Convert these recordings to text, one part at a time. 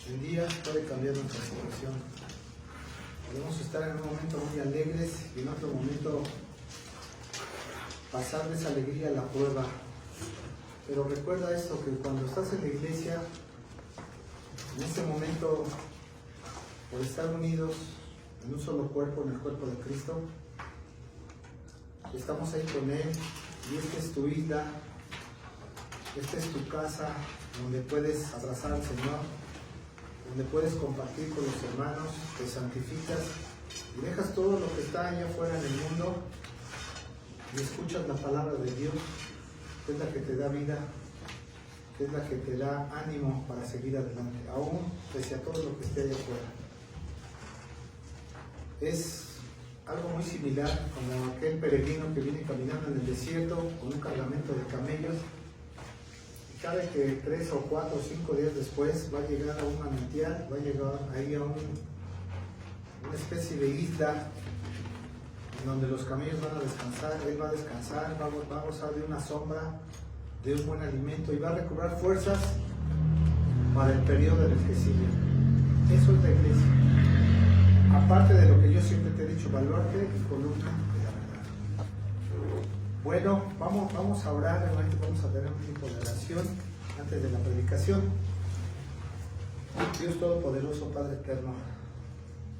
El día puede cambiar nuestra situación. Podemos estar en un momento muy alegres y en otro momento pasar de esa alegría a la prueba. Pero recuerda esto, que cuando estás en la iglesia, en ese momento, por estar unidos en un solo cuerpo, en el cuerpo de Cristo, estamos ahí con Él, y esta es tu isla, esta es tu casa, donde puedes abrazar al Señor, donde puedes compartir con los hermanos, te santificas y dejas todo lo que está allá afuera en el mundo y escuchas la palabra de Dios, que es la que te da vida, que es la que te da ánimo para seguir adelante, aún pese a todo lo que esté allá afuera. Es algo muy similar como aquel peregrino que viene caminando en el desierto con un cargamento de camellos y sabe que 3 o 4 o 5 días después va a llegar a un manantial, va a llegar ahí a una especie de isla en donde los camellos van a descansar, él va a descansar, va a gozar de una sombra, de un buen alimento y va a recobrar fuerzas para el periodo en el que sigue. Eso es la iglesia. Aparte de lo que yo siempre te he dicho, baluarte y columna de la verdad. Bueno, vamos a orar, hermano, vamos a tener un tiempo de oración antes de la predicación. Dios Todopoderoso, Padre Eterno,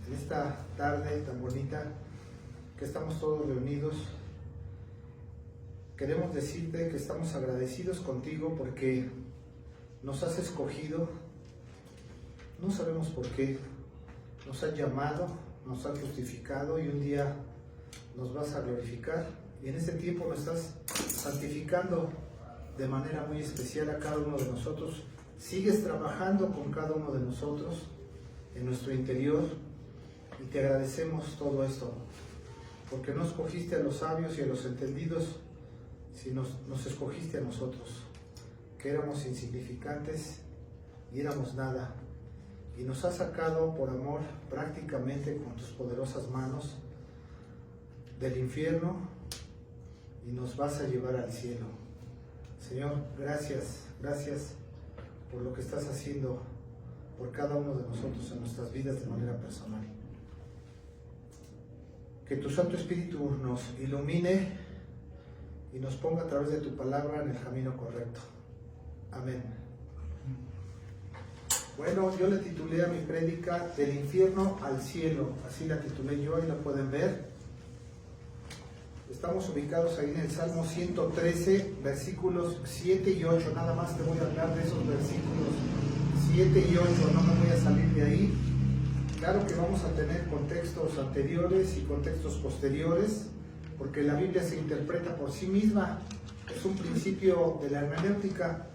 en esta tarde tan bonita que estamos todos reunidos, queremos decirte que estamos agradecidos contigo porque nos has escogido, no sabemos por qué. Nos has llamado, nos has justificado y un día nos vas a glorificar. Y en este tiempo nos estás santificando de manera muy especial a cada uno de nosotros. Sigues trabajando con cada uno de nosotros en nuestro interior y te agradecemos todo esto. Porque no escogiste a los sabios y a los entendidos, sino nos escogiste a nosotros, que éramos insignificantes y éramos nada. Y nos has sacado por amor prácticamente con tus poderosas manos del infierno y nos vas a llevar al cielo. Señor, gracias por lo que estás haciendo por cada uno de nosotros en nuestras vidas de manera personal. Que tu Santo Espíritu nos ilumine y nos ponga a través de tu palabra en el camino correcto. Amén. Bueno, yo le titulé a mi prédica Del infierno al cielo, así la titulé yo, ahí la pueden ver. Estamos ubicados ahí en el Salmo 113, versículos 7 y 8, nada más te voy a hablar de esos versículos 7 y 8, no me voy a salir de ahí. Claro que vamos a tener contextos anteriores y contextos posteriores, porque la Biblia se interpreta por sí misma, es un principio de la hermenéutica.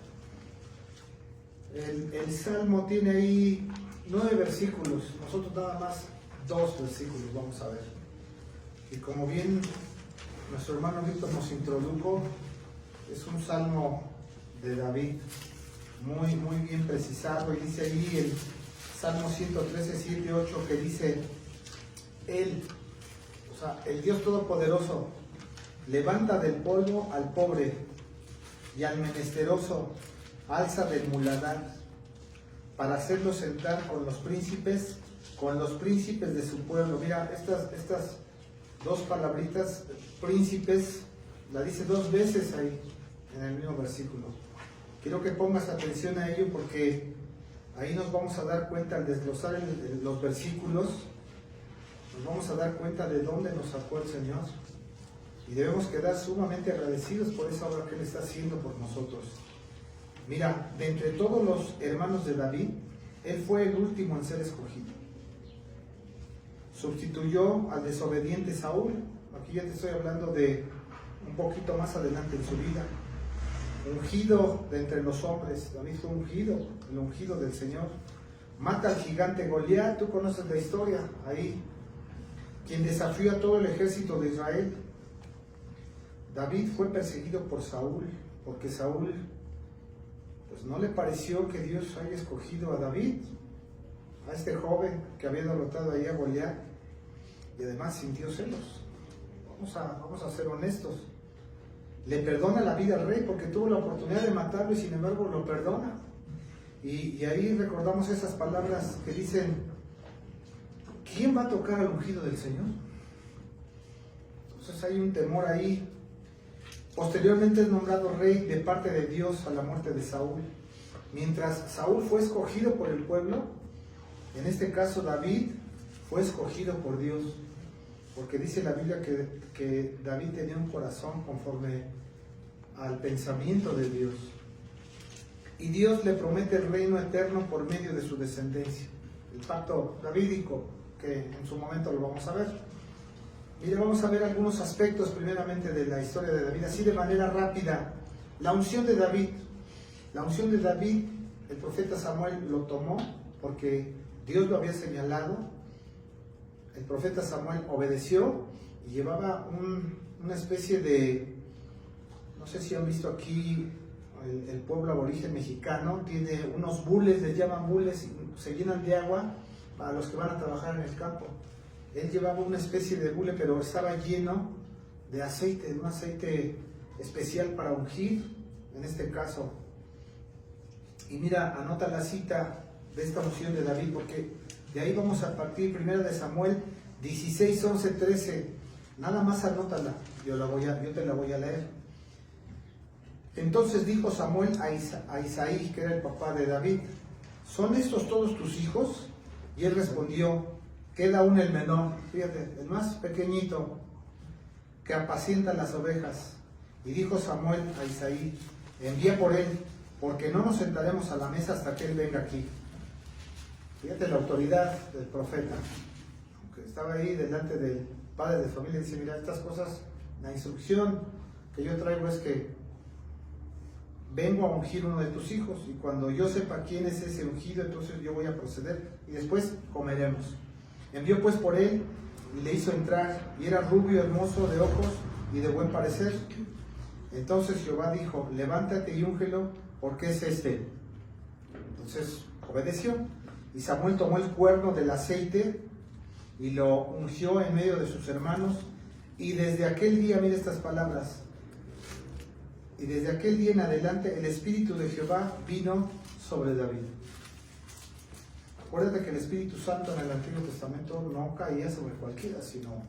El Salmo tiene ahí 9 versículos, nosotros nada más 2 versículos vamos a ver. Y como bien nuestro hermano Víctor nos introdujo, es un Salmo de David, muy bien precisado, y dice ahí el Salmo 113, 7, 8, que dice, Él, o sea, el Dios Todopoderoso, levanta del polvo al pobre y al menesteroso, alza del muladar, para hacerlo sentar con los príncipes de su pueblo. Mira, estas dos palabritas, príncipes, la dice 2 veces ahí, en el mismo versículo. Quiero que pongas atención a ello porque ahí nos vamos a dar cuenta, al desglosar los versículos, nos vamos a dar cuenta de dónde nos sacó el Señor. Y debemos quedar sumamente agradecidos por esa obra que Él está haciendo por nosotros. Mira, de entre todos los hermanos de David, él fue el último en ser escogido. Sustituyó al desobediente Saúl. Aquí ya te estoy hablando de un poquito más adelante en su vida. Ungido de entre los hombres. David fue ungido, el ungido del Señor. Mata al gigante Goliat, tú conoces la historia ahí. Quien desafió a todo el ejército de Israel. David fue perseguido por Saúl, porque Saúl pues no le pareció que Dios haya escogido a David, a este joven que había derrotado ahí a Goliat, y además sintió celos. Vamos a ser honestos. Le perdona la vida al rey porque tuvo la oportunidad de matarlo y sin embargo lo perdona. Y ahí recordamos esas palabras que dicen, ¿quién va a tocar al ungido del Señor? Entonces hay un temor ahí. Posteriormente es nombrado rey de parte de Dios a la muerte de Saúl. Mientras Saúl fue escogido por el pueblo, en este caso David fue escogido por Dios, porque dice la Biblia que David tenía un corazón conforme al pensamiento de Dios. Y Dios le promete el reino eterno por medio de su descendencia, el pacto davídico, que en su momento lo vamos a ver. Mire, vamos a ver algunos aspectos primeramente de la historia de David, así de manera rápida. La unción de David. La unción de David, el profeta Samuel lo tomó porque Dios lo había señalado. El profeta Samuel obedeció y llevaba una especie de, no sé si han visto aquí el pueblo aborigen mexicano, tiene unos bules, les llaman bules, y se llenan de agua para los que van a trabajar en el campo. Él llevaba una especie de bule, pero estaba lleno de aceite, de un aceite especial para ungir, en este caso. Y mira, anota la cita de esta unción de David, porque de ahí vamos a partir. 1 de Samuel 16, 11, 13. Nada más anótala, yo te la voy a leer. Entonces dijo Samuel a Isaí, que era el papá de David, ¿son estos todos tus hijos? Y él respondió, queda aún el menor, fíjate, el más pequeñito, que apacienta las ovejas. Y dijo Samuel a Isaí, envía por él, porque no nos sentaremos a la mesa hasta que él venga aquí. Fíjate la autoridad del profeta, aunque estaba ahí delante del padre de familia, dice, mira, estas cosas, la instrucción que yo traigo es que vengo a ungir uno de tus hijos, y cuando yo sepa quién es ese ungido, entonces yo voy a proceder, y después comeremos. Envió pues por él, y le hizo entrar, y era rubio, hermoso de ojos, y de buen parecer. Entonces Jehová dijo, levántate y úngelo, porque es este. Entonces obedeció, y Samuel tomó el cuerno del aceite, y lo ungió en medio de sus hermanos, y desde aquel día, mira estas palabras, y desde aquel día en adelante el Espíritu de Jehová vino sobre David. Acuérdate que el Espíritu Santo en el Antiguo Testamento no caía sobre cualquiera, sino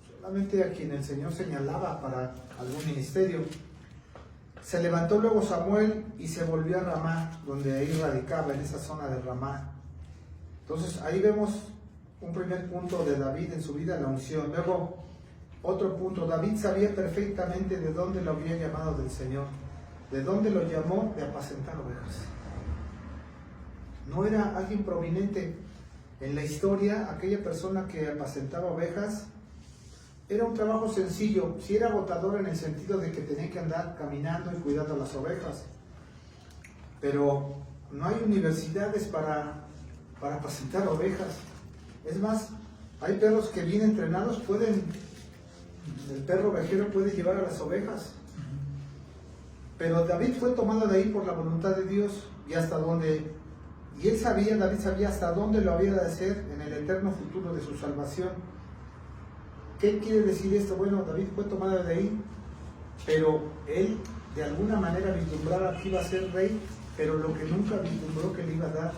solamente a quien el Señor señalaba para algún ministerio. Se levantó luego Samuel y se volvió a Ramá, donde ahí radicaba, en esa zona de Ramá. Entonces ahí vemos un primer punto de David en su vida, la unción. Luego otro punto, David sabía perfectamente de dónde lo había llamado del Señor. ¿De dónde lo llamó? De apacentar ovejas. No era alguien prominente. En la historia, aquella persona que apacentaba ovejas, era un trabajo sencillo. Sí era agotador en el sentido de que tenía que andar caminando y cuidando las ovejas. Pero no hay universidades para apacentar ovejas. Es más, hay perros que bien entrenados el perro ovejero puede llevar a las ovejas. Pero David fue tomado de ahí por la voluntad de Dios, y David sabía hasta dónde lo había de hacer en el eterno futuro de su salvación. ¿Qué quiere decir esto? Bueno, David fue tomado de ahí, pero él de alguna manera vislumbraba que iba a ser rey, pero lo que nunca vislumbró que le iba a dar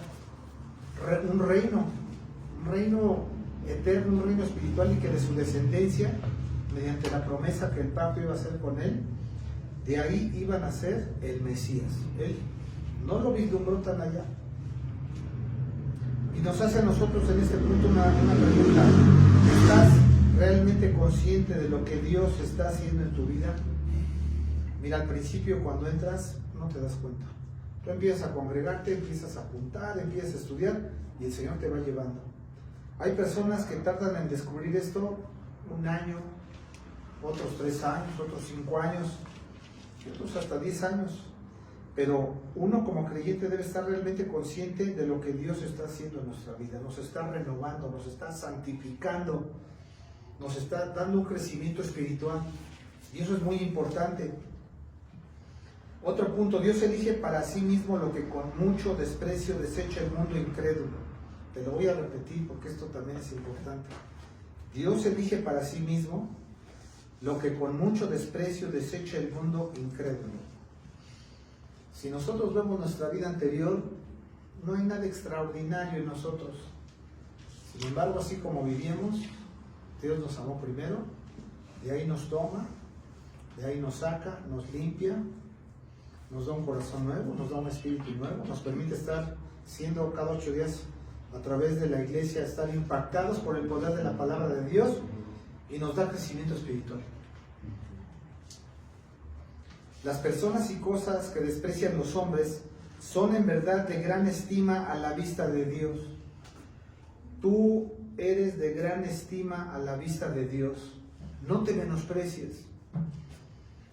un reino eterno, un reino espiritual, y que de su descendencia, mediante la promesa que el pacto iba a hacer con él, de ahí iba a nacer el Mesías. Él no lo vislumbró tan allá. Y nos hace a nosotros en este punto una pregunta. ¿Estás realmente consciente de lo que Dios está haciendo en tu vida? Mira, al principio cuando entras no te das cuenta. Tú empiezas a congregarte, empiezas a apuntar, empiezas a estudiar, y el Señor te va llevando. Hay personas que tardan en descubrir esto 1 año, otros 3 años, otros 5 años, otros hasta 10 años. Pero uno como creyente debe estar realmente consciente de lo que Dios está haciendo en nuestra vida. Nos está renovando, nos está santificando, nos está dando un crecimiento espiritual. Y eso es muy importante. Otro punto, Dios elige para sí mismo lo que con mucho desprecio desecha el mundo incrédulo. Te lo voy a repetir porque esto también es importante. Dios elige para sí mismo lo que con mucho desprecio desecha el mundo incrédulo. Si nosotros vemos nuestra vida anterior, no hay nada extraordinario en nosotros. Sin embargo, así como vivimos, Dios nos amó primero, de ahí nos toma, de ahí nos saca, nos limpia, nos da un corazón nuevo, nos da un espíritu nuevo, nos permite estar siendo cada 8 días a través de la iglesia, estar impactados por el poder de la palabra de Dios, y nos da crecimiento espiritual. Las personas y cosas que desprecian los hombres son en verdad de gran estima a la vista de Dios. Tú eres de gran estima a la vista de Dios. No te menosprecies.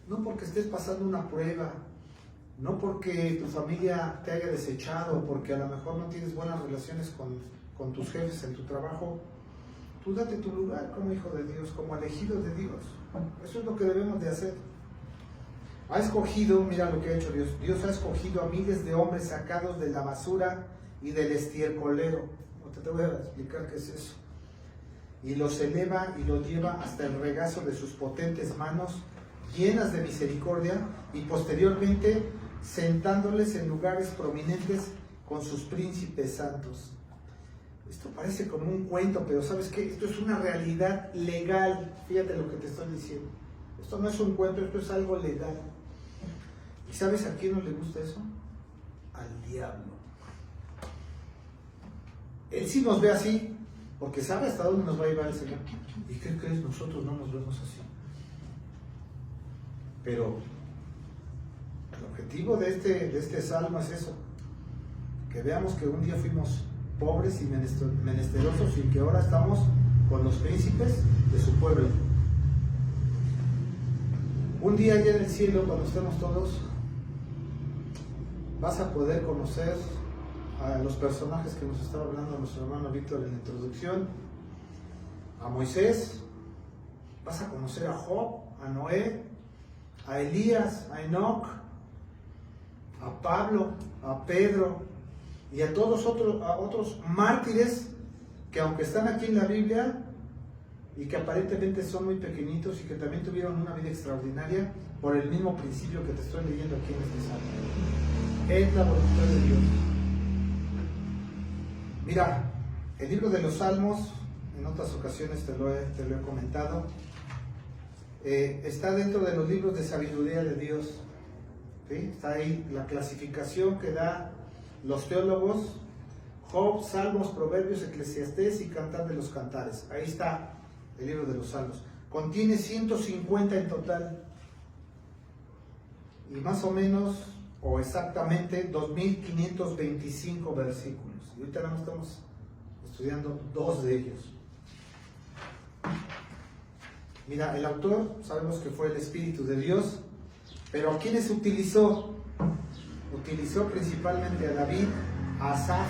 No porque estés pasando una prueba, no porque tu familia te haya desechado, porque a lo mejor no tienes buenas relaciones con tus jefes en tu trabajo. Tú date tu lugar como hijo de Dios, como elegido de Dios. Eso es lo que debemos de hacer. Ha escogido, mira lo que ha hecho Dios. Dios ha escogido a miles de hombres sacados de la basura y del estiércolero. No te voy a explicar qué es eso. Y los eleva y los lleva hasta el regazo de sus potentes manos, llenas de misericordia, y posteriormente sentándoles en lugares prominentes con sus príncipes santos. Esto parece como un cuento, pero ¿sabes qué? Esto es una realidad legal. Fíjate lo que te estoy diciendo. Esto no es un cuento, esto es algo legal. ¿Y sabes a quién no le gusta eso? Al diablo. Él sí nos ve así, porque sabe hasta dónde nos va a llevar el Señor. ¿Y qué crees? Nosotros no nos vemos así. Pero el objetivo de este salmo es eso. Que veamos que un día fuimos pobres y menesterosos, y que ahora estamos con los príncipes de su pueblo. Un día allá en el cielo, cuando estemos todos, vas a poder conocer a los personajes que nos estaba hablando nuestro hermano Víctor en la introducción. A Moisés, vas a conocer a Job, a Noé, a Elías, a Enoc, a Pablo, a Pedro y a todos otros mártires que, aunque están aquí en la Biblia y que aparentemente son muy pequeñitos y que también tuvieron una vida extraordinaria por el mismo principio que te estoy leyendo aquí en este salmo. Es la voluntad de Dios. Mira, el libro de los Salmos, en otras ocasiones te lo he comentado, está dentro de los libros de sabiduría de Dios. ¿Sí? Está ahí la clasificación que da los teólogos: Job, Salmos, Proverbios, Eclesiastés y Cantar de los Cantares. Ahí está el libro de los Salmos. Contiene 150 en total. Y más o menos, o exactamente, 2525 versículos. Y ahorita nada más estamos estudiando 2 de ellos. Mira, el autor sabemos que fue el Espíritu de Dios, pero ¿a quiénes utilizó? Utilizó principalmente a David, a Asaf,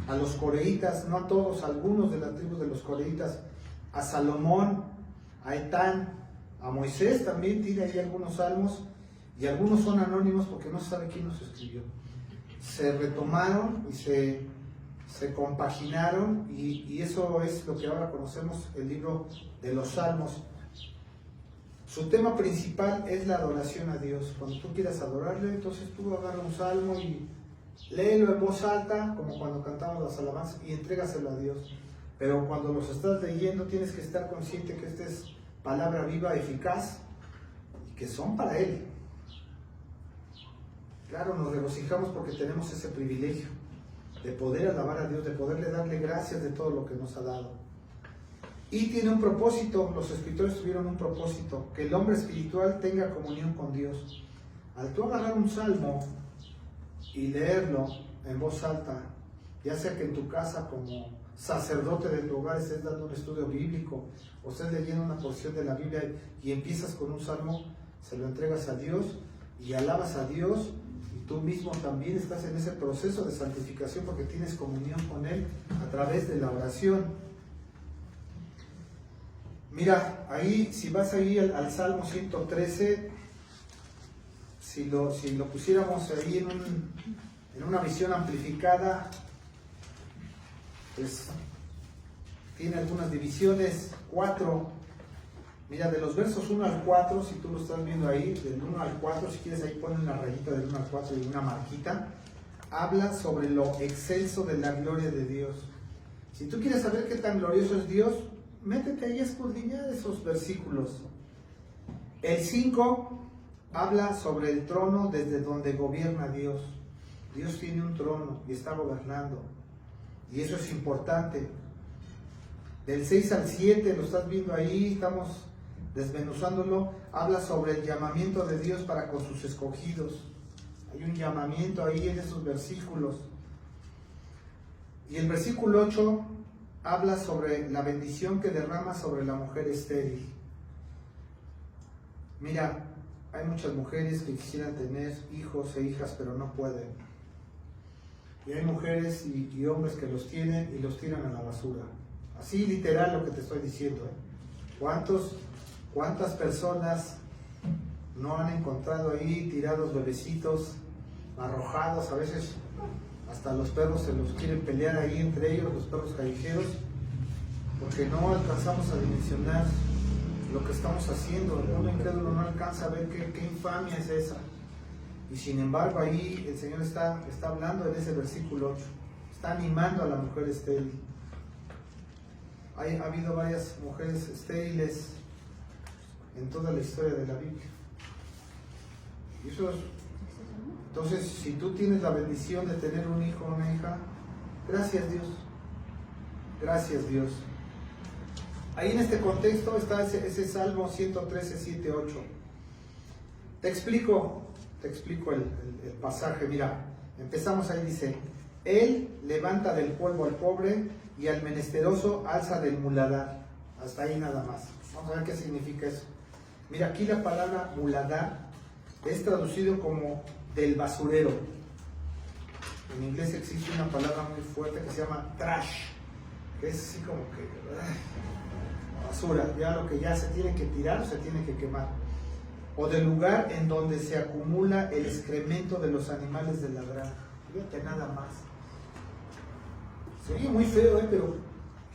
a los coreitas, no a todos, algunos de la tribu de los coreitas, a Salomón, a Etán, a Moisés también tiene ahí algunos salmos, y algunos son anónimos porque no se sabe quién los escribió. Se retomaron y se compaginaron, y eso es lo que ahora conocemos, el libro de los Salmos. Su tema principal es la adoración a Dios. Cuando tú quieras adorarle, entonces tú agarra un salmo y léelo en voz alta, como cuando cantamos las alabanzas, y entrégaselo a Dios. Pero cuando los estás leyendo, tienes que estar consciente que esta es palabra viva, eficaz, y que son para Él. Claro, nos regocijamos porque tenemos ese privilegio de poder alabar a Dios, de poderle darle gracias de todo lo que nos ha dado. Y tiene un propósito, los escritores tuvieron un propósito: que el hombre espiritual tenga comunión con Dios. Al tú agarrar un salmo y leerlo en voz alta, ya sea que en tu casa como sacerdote de tu hogar estés dando un estudio bíblico o estés leyendo una porción de la Biblia y empiezas con un salmo, se lo entregas a Dios y alabas a Dios, y tú mismo también estás en ese proceso de santificación porque tienes comunión con Él a través de la oración. Mira, ahí, si vas ahí al Salmo 113, si lo pusiéramos ahí en una visión amplificada, pues tiene algunas divisiones, 4. Mira, de los versos 1 al 4, si tú lo estás viendo ahí, del 1 al 4, si quieres ahí ponen la rayita del 1 al 4 y una marquita. habla sobre lo excelso de la gloria de Dios. Si tú quieres saber qué tan glorioso es Dios, métete ahí a escudriñar esos versículos. El 5 habla sobre el trono desde donde gobierna Dios. Dios tiene un trono y está gobernando. Y eso es importante. Del 6 al 7, lo estás viendo ahí, estamos desmenuzándolo. Habla sobre el llamamiento de Dios para con sus escogidos. Hay un llamamiento ahí en esos versículos. Y el versículo 8 habla sobre la bendición que derrama sobre la mujer estéril. Mira, hay muchas mujeres que quisieran tener hijos e hijas, pero no pueden. Y hay mujeres y hombres que los tienen y los tiran a la basura. Así literal lo que te estoy diciendo, ¿eh? ¿Cuántas personas no han encontrado ahí tirados bebecitos, arrojados? A veces hasta los perros se los quieren pelear ahí entre ellos, los perros callejeros, porque no alcanzamos a dimensionar lo que estamos haciendo. El mundo incrédulo no alcanza a ver qué infamia es esa. Y sin embargo ahí el Señor está hablando en ese versículo 8, está animando a la mujer estéril. Ha habido varias mujeres estériles en toda la historia de la Biblia. Y eso es, entonces, si tú tienes la bendición de tener un hijo o una hija, gracias Dios. Gracias Dios. Ahí en este contexto está ese Salmo 113, 7, 8. Te explico el pasaje. Mira, empezamos ahí, dice: Él levanta del polvo al pobre y al menesteroso alza del muladar. Hasta ahí nada más. Vamos a ver qué significa eso. Mira, aquí la palabra muladar es traducido como del basurero. En inglés existe una palabra muy fuerte que se llama trash, que es así como que basura, ya lo que ya se tiene que tirar o se tiene que quemar. O del lugar en donde se acumula el excremento de los animales de la granja. Fíjate nada más. Se oye muy feo, pero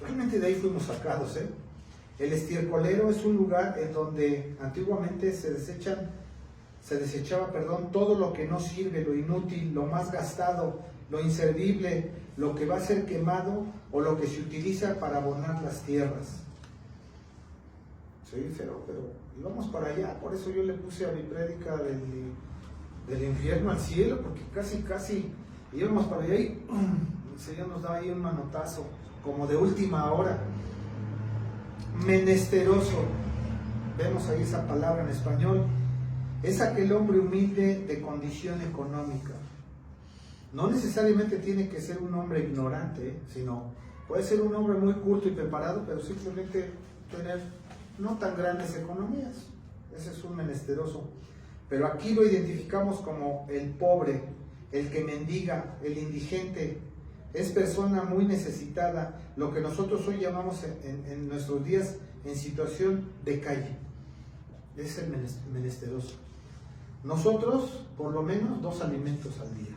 realmente de ahí fuimos sacados. El estiércolero es un lugar en donde antiguamente se desechaba todo lo que no sirve, lo inútil, lo más gastado, lo inservible, lo que va a ser quemado o lo que se utiliza para abonar las tierras. Sí, pero íbamos para allá. Por eso yo le puse a mi prédica del infierno al cielo, porque casi íbamos para allá y el Señor nos daba ahí un manotazo, como de última hora. Menesteroso, vemos ahí esa palabra en español, es aquel hombre humilde de condición económica. No necesariamente tiene que ser un hombre ignorante, sino puede ser un hombre muy culto y preparado, pero simplemente tener no tan grandes economías. Ese es un menesteroso. Pero aquí lo identificamos como el pobre, el que mendiga, el indigente. Es persona muy necesitada, lo que nosotros hoy llamamos en nuestros días en situación de calle. Es el menesteroso. Nosotros, por lo menos, 2 alimentos al día.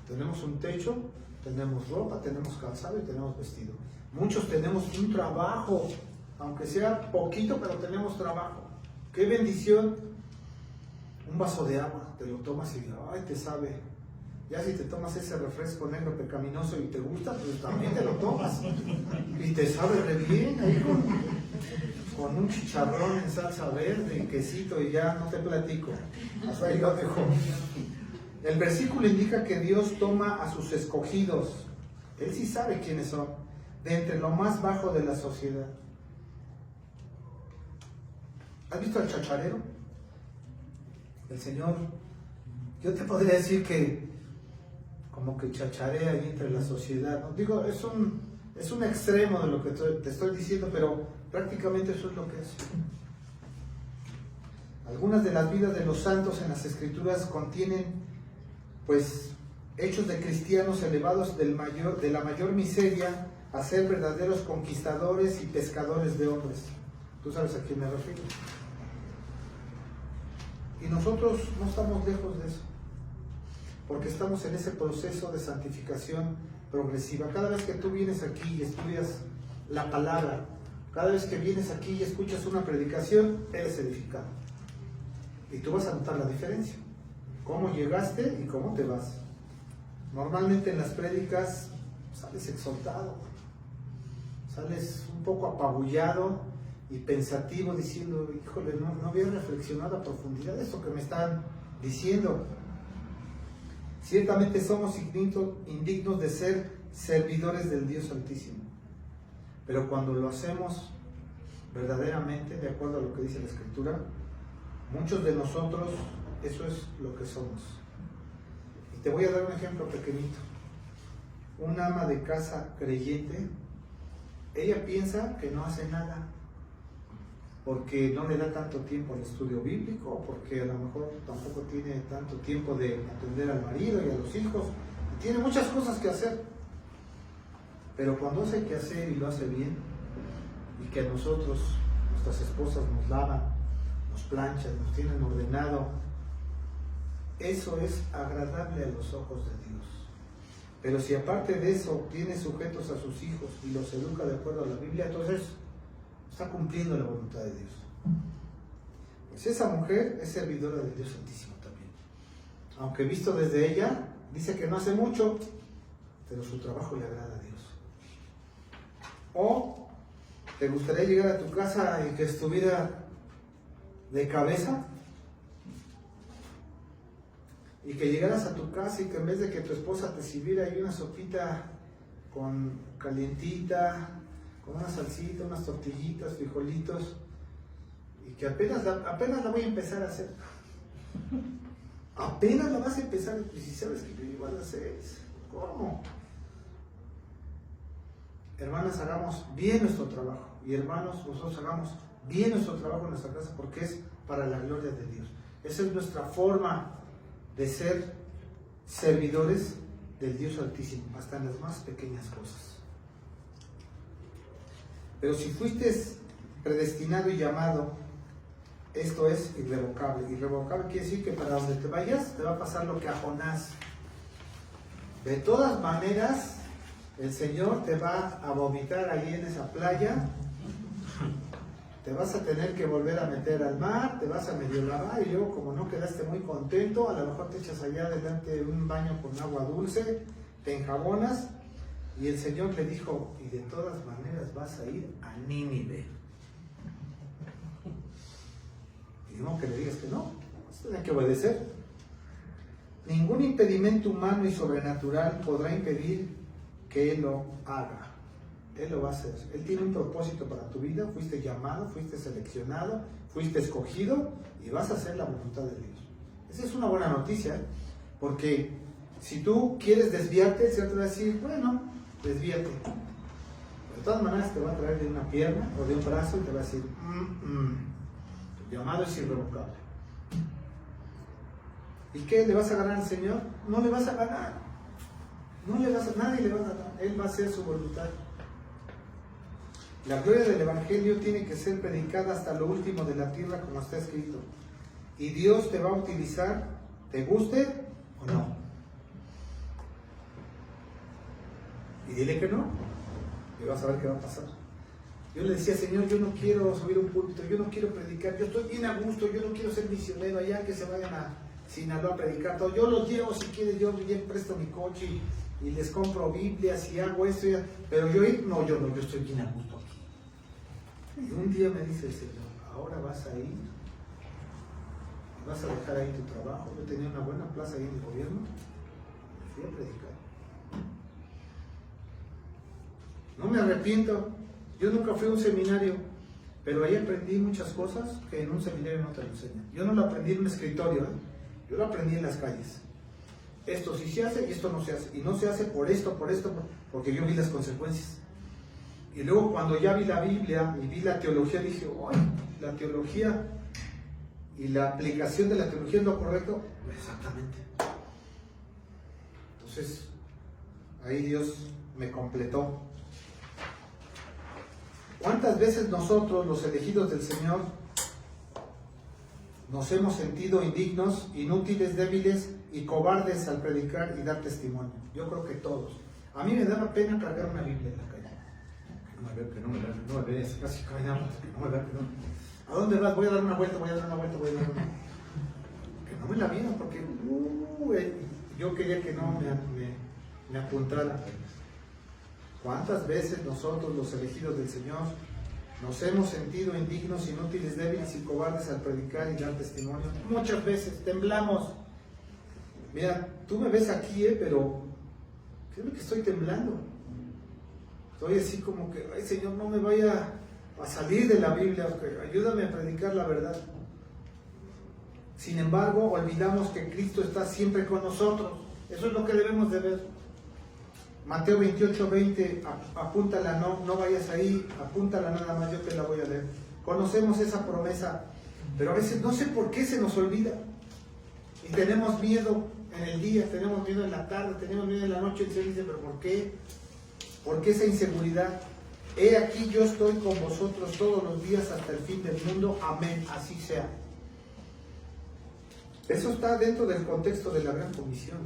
Tenemos un techo, tenemos ropa, tenemos calzado y tenemos vestido. Muchos tenemos un trabajo, aunque sea poquito, pero tenemos trabajo. ¡Qué bendición! Un vaso de agua, te lo tomas y ¡ay, te sabe! Ya si te tomas ese refresco negro pecaminoso y te gusta, pues también te lo tomas. Y te sabe re bien, ahí con un chicharrón en salsa verde y quesito y ya no te platico. Hasta ahí lo dejo. El versículo indica que Dios toma a sus escogidos. Él sí sabe quiénes son, de entre lo más bajo de la sociedad. ¿Has visto al chacharero? El Señor, yo te podría decir que como que chacharea ahí entre la sociedad, ¿no? Digo, es un extremo de lo que te estoy diciendo, pero prácticamente eso es lo que es. Algunas de las vidas de los santos en las Escrituras contienen, pues, hechos de cristianos elevados de la mayor miseria a ser verdaderos conquistadores y pescadores de hombres. ¿Tú sabes a quién me refiero? Y nosotros no estamos lejos de eso, porque estamos en ese proceso de santificación progresiva. Cada vez que tú vienes aquí y estudias la palabra, cada vez que vienes aquí y escuchas una predicación, eres edificado. Y tú vas a notar la diferencia, cómo llegaste y cómo te vas. normalmente en las prédicas sales exaltado, sales un poco apabullado y pensativo diciendo, híjole, no había reflexionado a profundidad de esto que me están diciendo. Ciertamente somos indignos de ser servidores del Dios Altísimo, pero cuando lo hacemos verdaderamente, de acuerdo a lo que dice la Escritura, muchos de nosotros eso es lo que somos. Y te voy a dar un ejemplo pequeñito. Un ama de casa creyente, ella piensa que no hace nada porque no le da tanto tiempo al estudio bíblico, porque a lo mejor tampoco tiene tanto tiempo de atender al marido y a los hijos, y tiene muchas cosas que hacer. Pero cuando hace que hacer y lo hace bien, y que a nosotros, nuestras esposas nos lavan, nos planchan, nos tienen ordenado, eso es agradable a los ojos de Dios. Pero si aparte de eso tiene sujetos a sus hijos y los educa de acuerdo a la Biblia, entonces está cumpliendo la voluntad de Dios. Pues esa mujer es servidora del Dios Santísimo también. Aunque visto desde ella, dice que no hace mucho, pero su trabajo le agrada a Dios. ¿O te gustaría llegar a tu casa y que estuviera de cabeza? Y que llegaras a tu casa y que en vez de que tu esposa te sirviera ahí una sopita con calientita, con una salsita, unas tortillitas, frijolitos, y que apenas la voy a empezar a hacer. Apenas la vas a empezar, y si sabes que yo llego a las 6, ¿cómo? Hermanas, hagamos bien nuestro trabajo, y hermanos, nosotros hagamos bien nuestro trabajo en nuestra casa, porque es para la gloria de Dios. Esa es nuestra forma de ser servidores del Dios Altísimo, hasta en las más pequeñas cosas. Pero si fuiste predestinado y llamado, esto es irrevocable. Irrevocable quiere decir que para donde te vayas te va a pasar lo que a Jonás. De todas maneras, el Señor te va a vomitar ahí en esa playa, te vas a tener que volver a meter al mar, te vas a medio lavar y luego como no quedaste muy contento, a lo mejor te echas allá adelante un baño con agua dulce, te enjabonas. Y el Señor le dijo, y de todas maneras vas a ir a Nínive. Y no que le digas que no, tienes que obedecer. Ningún impedimento humano y sobrenatural podrá impedir que Él lo haga. Él lo va a hacer. Él tiene un propósito para tu vida, fuiste llamado, fuiste seleccionado, fuiste escogido y vas a hacer la voluntad de Dios. Esa es una buena noticia, porque si tú quieres desviarte, el Señor te va a decir, bueno, desvíate. De todas maneras te va a traer de una pierna o de un brazo y te va a decir, tu llamado es irrevocable. ¿Y qué? ¿Le vas a ganar al Señor? No le vas a ganar. Nadie le va a ganar. Él va a hacer su voluntad. La gloria del Evangelio tiene que ser predicada hasta lo último de la tierra, como está escrito. Y Dios te va a utilizar, te guste o no. Y dile que no, y vas a ver qué va a pasar. Yo le decía, Señor, yo no quiero subir un púlpito, yo no quiero predicar, yo estoy bien a gusto, yo no quiero ser misionero allá, que se vayan a Sinaloa a predicar todo. Yo los llevo, si quieres, yo presto mi coche y les compro Biblias y hago esto, pero yo estoy bien a gusto aquí. Y un día me dice el Señor, ahora vas a ir, vas a dejar ahí tu trabajo. Yo tenía una buena plaza ahí en el gobierno, me fui a predicar. No me arrepiento, yo nunca fui a un seminario, pero ahí aprendí muchas cosas que en un seminario no te lo enseñan. Yo no lo aprendí en un escritorio, yo lo aprendí en las calles. Esto sí se hace y esto no se hace. Y no se hace por esto, porque yo vi las consecuencias. Y luego cuando ya vi la Biblia y vi la teología, dije, ¡ay! La teología y la aplicación de la teología es lo correcto. Exactamente. Entonces, ahí Dios me completó. ¿Cuántas veces nosotros, los elegidos del Señor, nos hemos sentido indignos, inútiles, débiles y cobardes al predicar y dar testimonio? Yo creo que todos. A mí me daba pena cargar una Biblia en la calle. Que no me veas, casi caminamos, que no me veas, que no. ¿A dónde vas? Voy a dar una vuelta. Que no me la vieron, porque yo quería que no me apuntara. ¿Cuántas veces nosotros, los elegidos del Señor, nos hemos sentido indignos, inútiles, débiles y cobardes al predicar y dar testimonio? Muchas veces temblamos. Mira, tú me ves aquí, pero creo que estoy temblando. Estoy así como que, ay Señor, no me vaya a salir de la Biblia, ayúdame a predicar la verdad. Sin embargo, olvidamos que Cristo está siempre con nosotros. Eso es lo que debemos de ver. Mateo 28:20, apúntala, no vayas ahí, apúntala nada más, yo te la voy a leer. Conocemos esa promesa, pero a veces no sé por qué se nos olvida. Y tenemos miedo en el día, tenemos miedo en la tarde, tenemos miedo en la noche, y se dice, pero ¿por qué? ¿Por qué esa inseguridad? He aquí yo estoy con vosotros todos los días hasta el fin del mundo, amén, así sea. Eso está dentro del contexto de la Gran Comisión.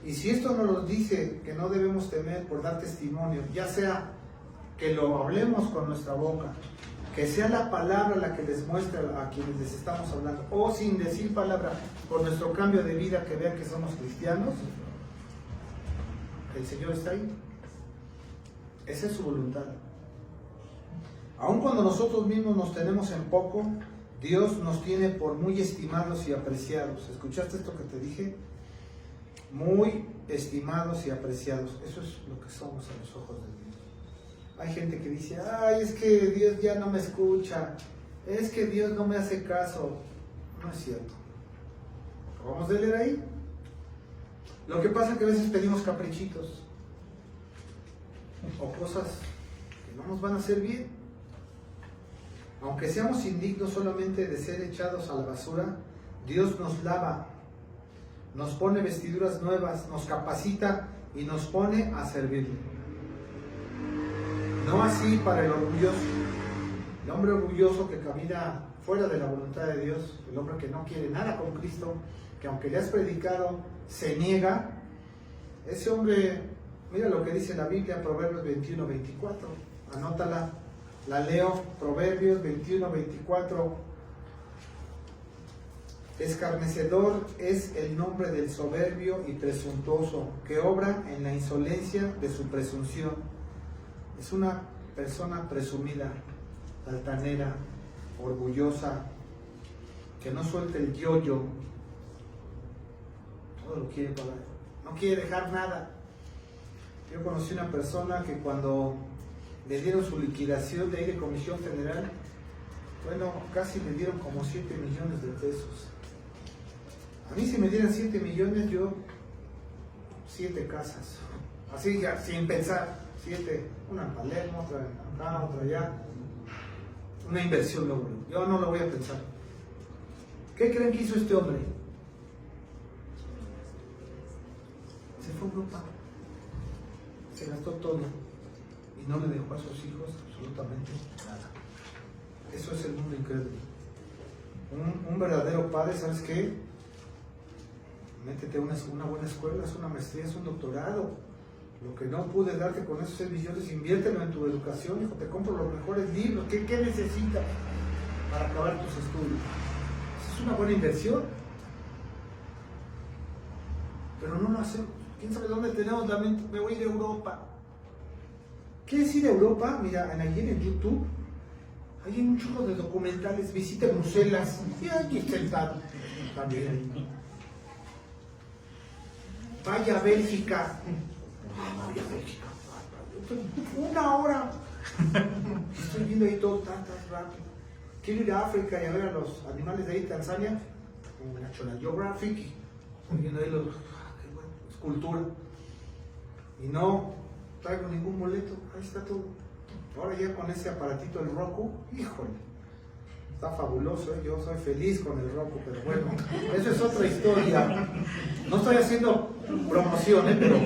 Y si esto nos dice que no debemos temer por dar testimonio, ya sea que lo hablemos con nuestra boca, que sea la palabra la que les muestre a quienes les estamos hablando, o sin decir palabra, por nuestro cambio de vida, que vean que somos cristianos, el Señor está ahí. Esa es su voluntad. Aun cuando nosotros mismos nos tenemos en poco, Dios nos tiene por muy estimados y apreciados. ¿Escuchaste esto que te dije? Muy estimados y apreciados. Eso es lo que somos a los ojos de Dios. Hay gente que dice, ay, es que Dios ya no me escucha, es que Dios no me hace caso. No es cierto. Vamos a leer ahí. Lo que pasa es que a veces pedimos caprichitos o cosas que no nos van a hacer bien. Aunque seamos indignos solamente de ser echados a la basura, Dios nos lava, nos pone vestiduras nuevas, nos capacita y nos pone a servirle. No así para el orgulloso. El hombre orgulloso que camina fuera de la voluntad de Dios, el hombre que no quiere nada con Cristo, que aunque le has predicado, se niega. Ese hombre, mira lo que dice la Biblia, Proverbios 21:24. Anótala, la leo, Proverbios 21:24. Escarnecedor es el nombre del soberbio y presuntuoso, que obra en la insolencia de su presunción. Es una persona presumida, altanera, orgullosa, que no suelta el yo-yo. Todo lo quiere pagar, no quiere dejar nada. Yo conocí una persona que cuando le dieron su liquidación de ahí de Comisión Federal, bueno, casi le dieron como 7 millones de pesos. A mí si me dieran 7 millones, yo 7 casas, así ya, sin pensar, 7, una en Palermo, otra acá, otra allá, una inversión doble. Yo no lo voy a pensar. ¿Qué creen que hizo este hombre? Se fue a Europa, se gastó todo y no le dejó a sus hijos absolutamente nada. Eso es el mundo incrédulo. Un verdadero padre, ¿sabes qué? Métete a una buena escuela, es una maestría, es un doctorado. Lo que no pude darte con esos 6 millones, inviértelo en tu educación, hijo, te compro los mejores libros. ¿Qué necesitas para acabar tus estudios? Esa es una buena inversión. Pero no lo hacemos. ¿Quién sabe dónde tenemos la mente? Me voy a ir a Europa. ¿Qué es ir a Europa? Mira, ayer en YouTube hay un chorro de documentales. Visita Bruselas y ahí está el también. Vaya a Bélgica. Vaya a Bélgica. 1 hora. Estoy viendo ahí todo tan rápido. Quiero ir a África y a ver a los animales de ahí, Tanzania, con National Geographic. Estoy viendo ahí los escultura. Y no traigo ningún boleto. Ahí está todo. Ahora ya con ese aparatito, el Roku, híjole, está fabuloso, ¿eh? Yo soy feliz con el Roku, pero bueno, eso es otra historia. No estoy haciendo promoción, pero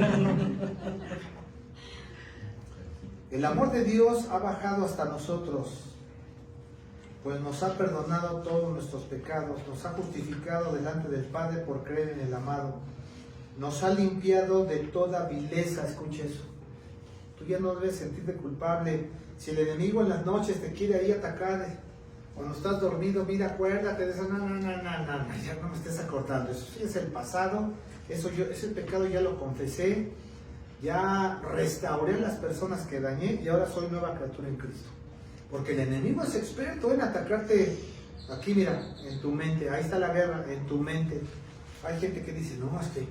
el amor de Dios ha bajado hasta nosotros, pues nos ha perdonado todos nuestros pecados, nos ha justificado delante del Padre por creer en el amado, nos ha limpiado de toda vileza. Escucha eso. Tú ya no debes sentirte culpable. Si el enemigo en las noches te quiere ahí atacar, Cuando estás dormido, mira, acuérdate de eso. No, ya no me estés acordando. Eso sí es el pasado. Ese pecado ya lo confesé. Ya restauré a las personas que dañé y ahora soy nueva criatura en Cristo. Porque el enemigo es experto en atacarte aquí, mira, en tu mente. Ahí está la guerra, en tu mente. Hay gente que dice, no, es que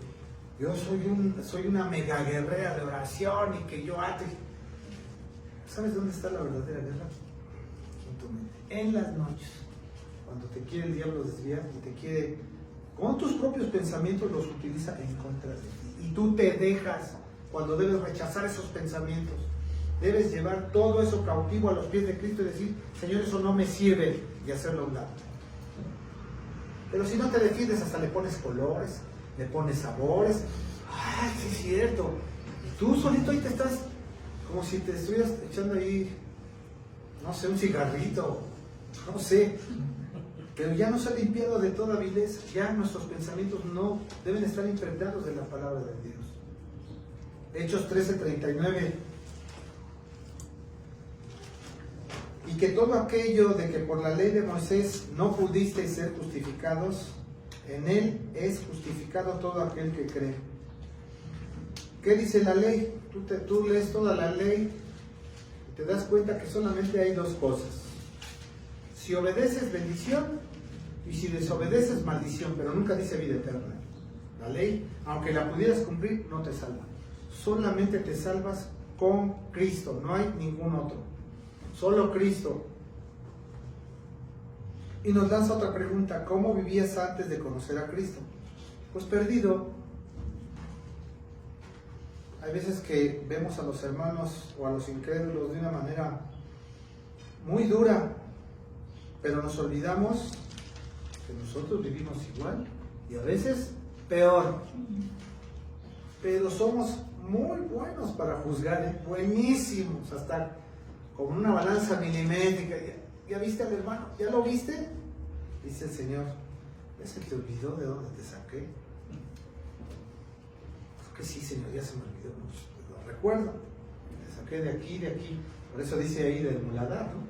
yo soy una mega guerrera de oración y que yo ate. ¿Sabes dónde está la verdadera guerra? En tu mente. En las noches. Cuando te quiere el diablo desviar y te quiere, con tus propios pensamientos los utiliza en contra de ti. Y tú te dejas cuando debes rechazar esos pensamientos. Debes llevar todo eso cautivo a los pies de Cristo y decir, Señor, eso no me sirve, y hacerlo a un lado. Pero si no te defiendes, hasta le pones colores, le pones sabores. ¡Ay, sí es cierto! Y tú solito ahí te estás, como si te estuvieras echando ahí, no sé, un cigarrito, no sé. Pero ya nos ha limpiado de toda vileza. Ya nuestros pensamientos no deben estar impregnados de la palabra de Dios. Hechos 13:39. Y que todo aquello de que por la ley de Moisés no pudisteis ser justificados, en él es justificado todo aquel que cree. ¿Qué dice la ley? Tú lees toda la ley y te das cuenta que solamente hay dos cosas. Si obedeces, bendición, y si desobedeces, maldición, pero nunca dice vida eterna. La ley, aunque la pudieras cumplir, no te salva. Solamente te salvas con Cristo, no hay ningún otro. Solo Cristo. Y nos lanza otra pregunta: ¿cómo vivías antes de conocer a Cristo? Pues perdido. Hay veces que vemos a los hermanos o a los incrédulos de una manera muy dura, pero nos olvidamos que nosotros vivimos igual y a veces peor. Pero somos muy buenos para juzgar, buenísimos, hasta con una balanza milimétrica. ¿Ya viste al hermano? ¿Ya lo viste? Dice el Señor, ¿ya se te olvidó de dónde te saqué? Que sí, Señor, ya se me olvidó, no, lo recuerdo, te saqué de aquí, de aquí. Por eso dice ahí del muladar, ¿no?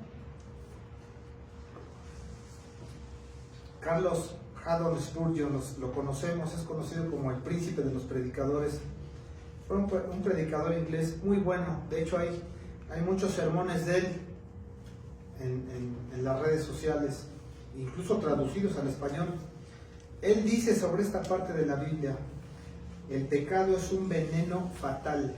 Carlos Haddon Spurgeon, lo conocemos, es conocido como el príncipe de los predicadores. Fue un predicador inglés muy bueno. De hecho hay muchos sermones de él en las redes sociales, incluso traducidos al español. Él dice sobre esta parte de la Biblia: el pecado es un veneno fatal.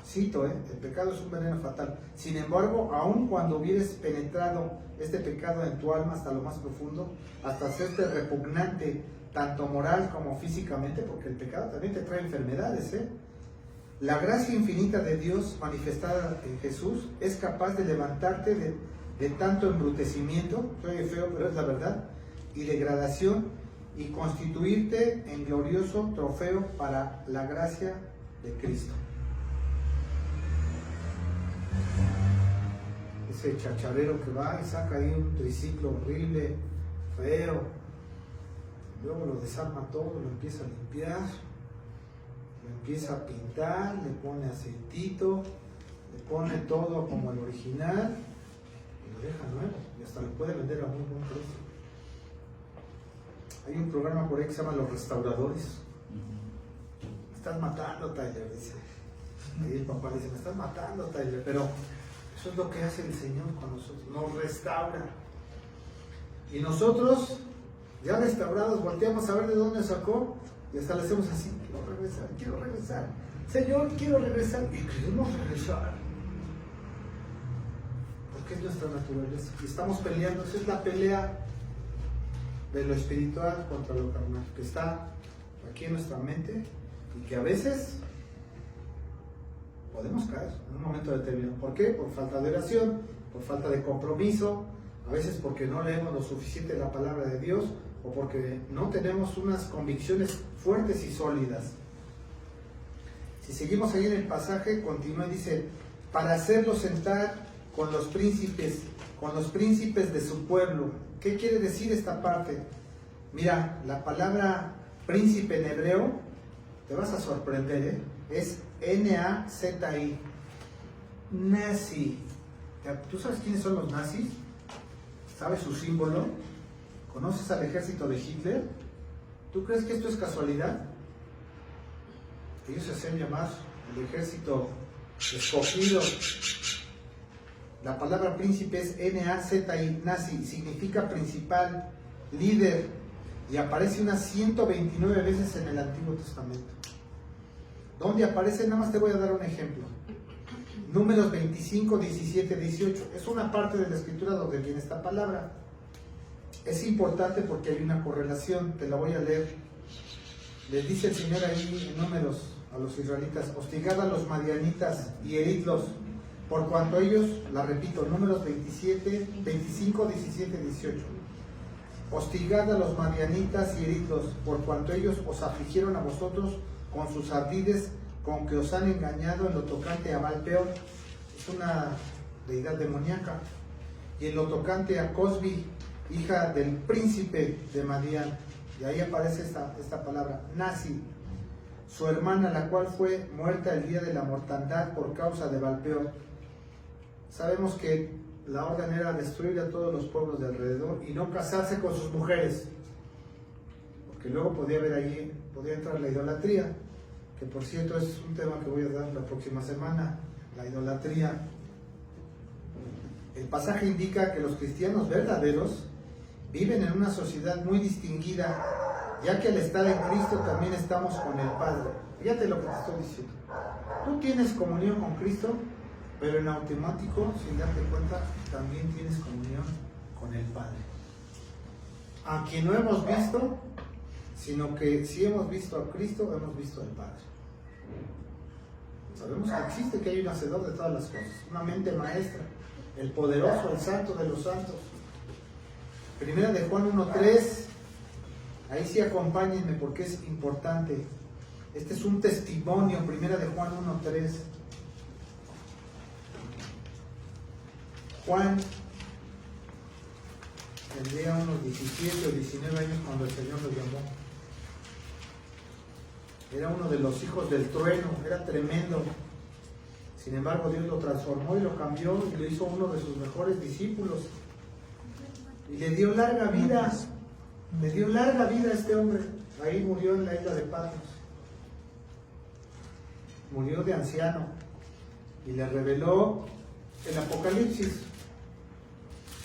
Cito, el pecado es un veneno fatal. Sin embargo, aun cuando hubieres penetrado este pecado en tu alma hasta lo más profundo, hasta hacerte repugnante, tanto moral como físicamente, porque el pecado también te trae enfermedades, la gracia infinita de Dios manifestada en Jesús es capaz de levantarte de tanto embrutecimiento, soy feo, pero es la verdad, y degradación, y constituirte en glorioso trofeo para la gracia de Cristo. Ese chacharero que va y saca ahí un triciclo horrible, feo, luego lo desarma todo, lo empieza a limpiar, lo empieza a pintar, le pone aceitito, le pone todo como el original y lo deja nuevo, y hasta lo puede vender a muy buen precio. Hay un programa por ahí que se llama Los Restauradores. Me estás matando, Tyler, dice. Y el papá le dice, me estás matando, Tyler, pero eso es lo que hace el Señor con nosotros, nos restaura. Y nosotros, ya restaurados, volteamos a ver de dónde sacó y hasta le hacemos así: quiero regresar, Señor, quiero regresar. Y queremos regresar, porque es nuestra naturaleza. Y estamos peleando, esa es la pelea de lo espiritual contra lo carnal, que está aquí en nuestra mente y que a veces podemos caer en un momento determinado. ¿Por qué? Por falta de oración, por falta de compromiso, a veces porque no leemos lo suficiente la palabra de Dios, o porque no tenemos unas convicciones fuertes y sólidas. Si seguimos ahí en el pasaje, continúa y dice: para hacerlo sentar con los príncipes de su pueblo. ¿Qué quiere decir esta parte? Mira, la palabra príncipe en hebreo, te vas a sorprender, es N-A-Z-I, nazi. ¿Tú sabes quiénes son los nazis? ¿Sabes su símbolo? ¿Conoces al ejército de Hitler? ¿Tú crees que esto es casualidad? Ellos se hacían llamar el ejército escogido. La palabra príncipe es N-A-Z-I, nazi, significa principal, líder, y aparece unas 129 veces en el Antiguo Testamento. ¿Dónde aparece? Nada más te voy a dar un ejemplo. Números 25, 17, 18. Es una parte de la escritura donde viene esta palabra. Es importante porque hay una correlación, te la voy a leer. Les dice el Señor ahí en Números a los israelitas: hostigad a los madianitas y heridlos, por cuanto ellos, la repito, Números 27, 25, 17, 18. Hostigad a los madianitas y heridlos, por cuanto ellos os afligieron a vosotros con sus ardides, con que os han engañado en lo tocante a Baal-peor, es una deidad demoníaca, y en lo tocante a Cosbi, hija del príncipe de Madián, y ahí aparece esta palabra, nazi, su hermana, la cual fue muerta el día de la mortandad por causa de Baal-peor. Sabemos que la orden era destruir a todos los pueblos de alrededor y no casarse con sus mujeres, porque luego podía entrar la idolatría, que por cierto es un tema que voy a dar la próxima semana, la idolatría. El pasaje indica que los cristianos verdaderos viven en una sociedad muy distinguida, ya que al estar en Cristo también estamos con el Padre. Fíjate lo que te estoy diciendo. Tú tienes comunión con Cristo, pero en automático, sin darte cuenta, también tienes comunión con el Padre. A quien no hemos visto, sino que si hemos visto a Cristo, hemos visto al Padre. Sabemos que existe, que hay un hacedor de todas las cosas, una mente maestra, el poderoso, el santo de los santos. Primera de Juan 1:3, ahí sí acompáñenme porque es importante. Este es un testimonio, Primera de Juan 1:3. Juan tendría unos 17 o 19 años cuando el Señor lo llamó. Era uno de los hijos del trueno, era tremendo. Sin embargo, Dios lo transformó y lo cambió y lo hizo uno de sus mejores discípulos. Y le dio larga vida. Le dio larga vida a este hombre. Ahí murió en la isla de Patmos. Murió de anciano. Y le reveló el Apocalipsis.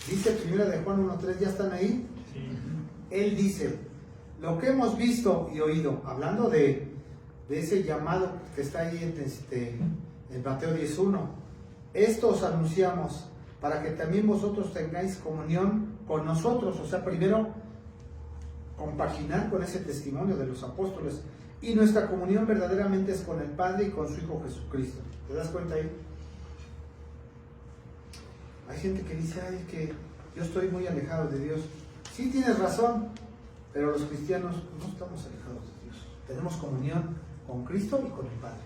Dice Primera de Juan 1:3, ¿ya están ahí? Sí. Él dice: lo que hemos visto y oído, hablando de ese llamado que está ahí en Mateo 10:1, esto os anunciamos para que también vosotros tengáis comunión con nosotros. O sea, primero compaginar con ese testimonio de los apóstoles, y nuestra comunión verdaderamente es con el Padre y con su Hijo Jesucristo. ¿Te das cuenta ahí? Hay gente que dice: ay, que yo estoy muy alejado de Dios. Sí, tienes razón, pero los cristianos no estamos alejados de Dios. Tenemos comunión con Cristo y con el Padre.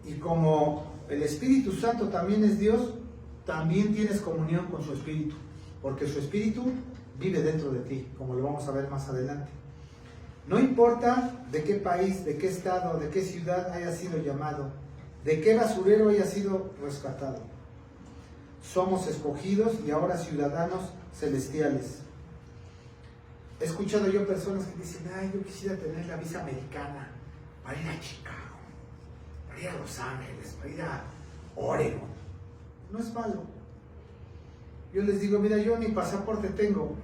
Y como el Espíritu Santo también es Dios, también tienes comunión con su Espíritu, porque su Espíritu vive dentro de ti, como lo vamos a ver más adelante. No importa de qué país, de qué estado, de qué ciudad haya sido llamado, de qué basurero haya sido rescatado. Somos escogidos y ahora ciudadanos celestiales. He escuchado yo personas que dicen: ay, yo quisiera tener la visa americana para ir a Chicago, para ir a Los Ángeles, para ir a Oregon. No es malo. Yo les digo: mira, yo ni pasaporte tengo,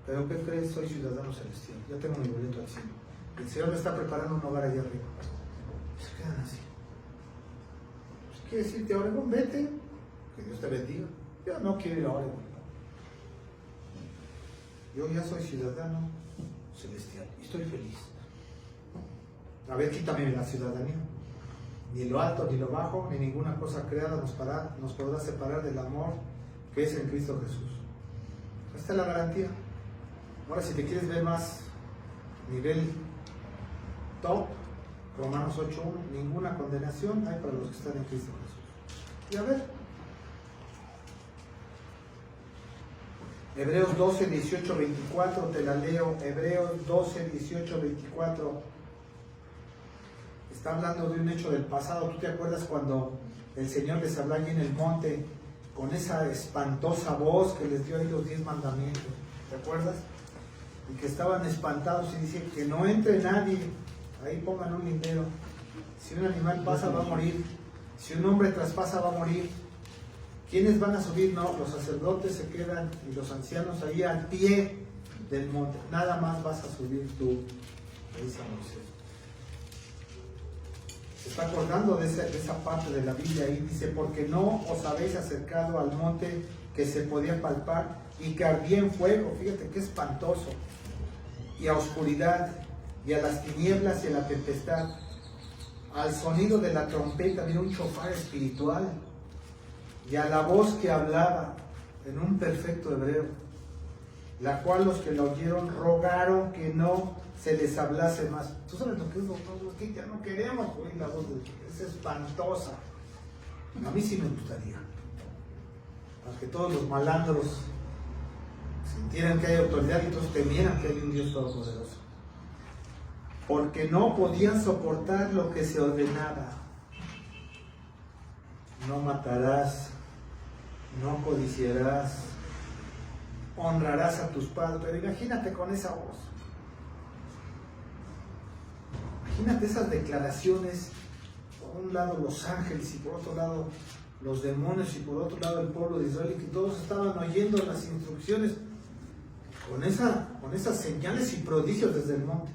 pero ¿qué crees? Soy ciudadano celestial, ya tengo mi boleto al cielo. El Señor me está preparando un hogar allá arriba. Se quedan así. Pues, ¿quiere decirte a Oregon? Vete, que Dios te bendiga. Yo no quiero ir a Oregon. Yo ya soy ciudadano celestial y estoy feliz. A ver, quítame la ciudadanía. Ni lo alto, ni lo bajo, ni ninguna cosa creada nos podrá separar del amor que es en Cristo Jesús. Esta es la garantía. Ahora, si te quieres ver más nivel top, Romanos 8:1, ninguna condenación hay para los que están en Cristo Jesús. Y a ver, Hebreos 12, 18, 24, te la leo. Hebreos 12, 18, 24. Está hablando de un hecho del pasado. ¿Tú te acuerdas cuando el Señor les habló allí en el monte con esa espantosa voz que les dio ahí los 10 mandamientos, ¿te acuerdas? Y que estaban espantados y dice que no entre nadie, ahí pongan un lindero, si un animal pasa va a morir, si un hombre traspasa va a morir. ¿Quiénes van a subir? No, los sacerdotes se quedan y los ancianos ahí al pie del monte, nada más vas a subir tú, le dice a Moisés. Se está acordando de esa parte de la Biblia ahí, dice, porque no os habéis acercado al monte que se podía palpar y que ardía en fuego, fíjate qué espantoso, y a oscuridad, y a las tinieblas y a la tempestad, al sonido de la trompeta, mira, un shofar espiritual, y a la voz que hablaba en un perfecto hebreo, la cual los que la oyeron rogaron que no se les hablase más. ¿Tú sabes lo que es, doctor? Que ya no queremos oír la voz de Dios, es espantosa. A mí sí me gustaría, para que todos los malandros sintieran que hay autoridad y todos temieran que hay un Dios todopoderoso. Porque no podían soportar lo que se ordenaba. No matarás, no codiciarás, honrarás a tus padres. Pero imagínate con esa voz. Imagínate esas declaraciones, por un lado los ángeles y por otro lado los demonios y por otro lado el pueblo de Israel, y que todos estaban oyendo las instrucciones con esas señales y prodigios desde el monte.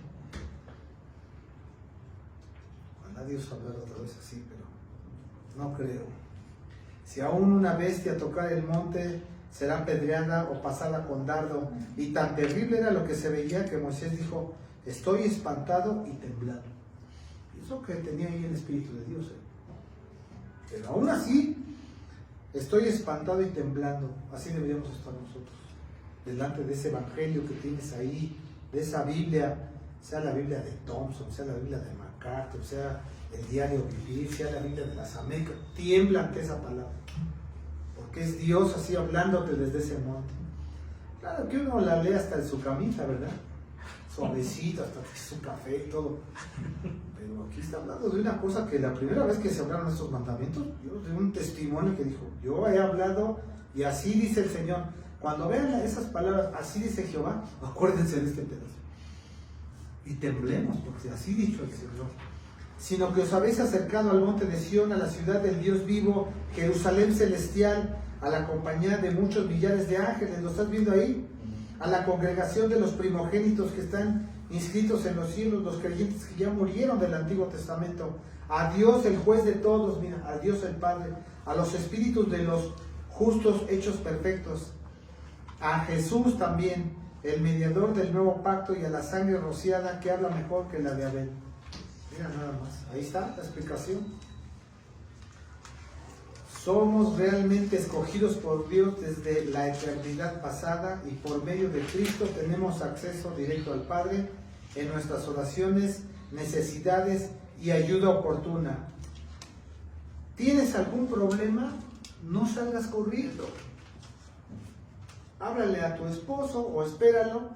Ojalá Dios hablara otra vez así, pero no creo. Si aún una bestia tocara el monte, será apedreada o pasada con dardo. Y tan terrible era lo que se veía que Moisés dijo, estoy espantado y temblando. Y eso que tenía ahí el Espíritu de Dios. Pero aún así, estoy espantado y temblando. Así deberíamos estar nosotros, delante de ese evangelio que tienes ahí, de esa Biblia, sea la Biblia de Thompson, sea la Biblia de MacArthur, sea el diario Vivir, sea la Biblia de las Américas. Tiembla ante esa palabra, porque es Dios así hablándote desde ese monte. Claro que uno la lee hasta en su camita, ¿verdad? Suavecito, hasta su café y todo. Pero aquí está hablando de una cosa que la primera vez que se hablaron estos mandamientos, yo de un testimonio que dijo, yo he hablado y así dice el Señor. Cuando vean esas palabras, así dice Jehová, acuérdense de este pedazo. Y temblemos, porque así dicho el Señor. Sino que os habéis acercado al monte de Sión, a la ciudad del Dios vivo, Jerusalén celestial, a la compañía de muchos millares de ángeles, ¿lo estás viendo ahí? A la congregación de los primogénitos que están inscritos en los cielos, los creyentes que ya murieron del Antiguo Testamento, a Dios el juez de todos, mira, a Dios el Padre, a los espíritus de los justos hechos perfectos, a Jesús también, el mediador del nuevo pacto, y a la sangre rociada que habla mejor que la de Abel. Mira nada más, ahí está la explicación. Somos realmente escogidos por Dios desde la eternidad pasada, y por medio de Cristo tenemos acceso directo al Padre en nuestras oraciones, necesidades y ayuda oportuna. ¿Tienes algún problema? No salgas corriendo. Háblale a tu esposo o espéralo.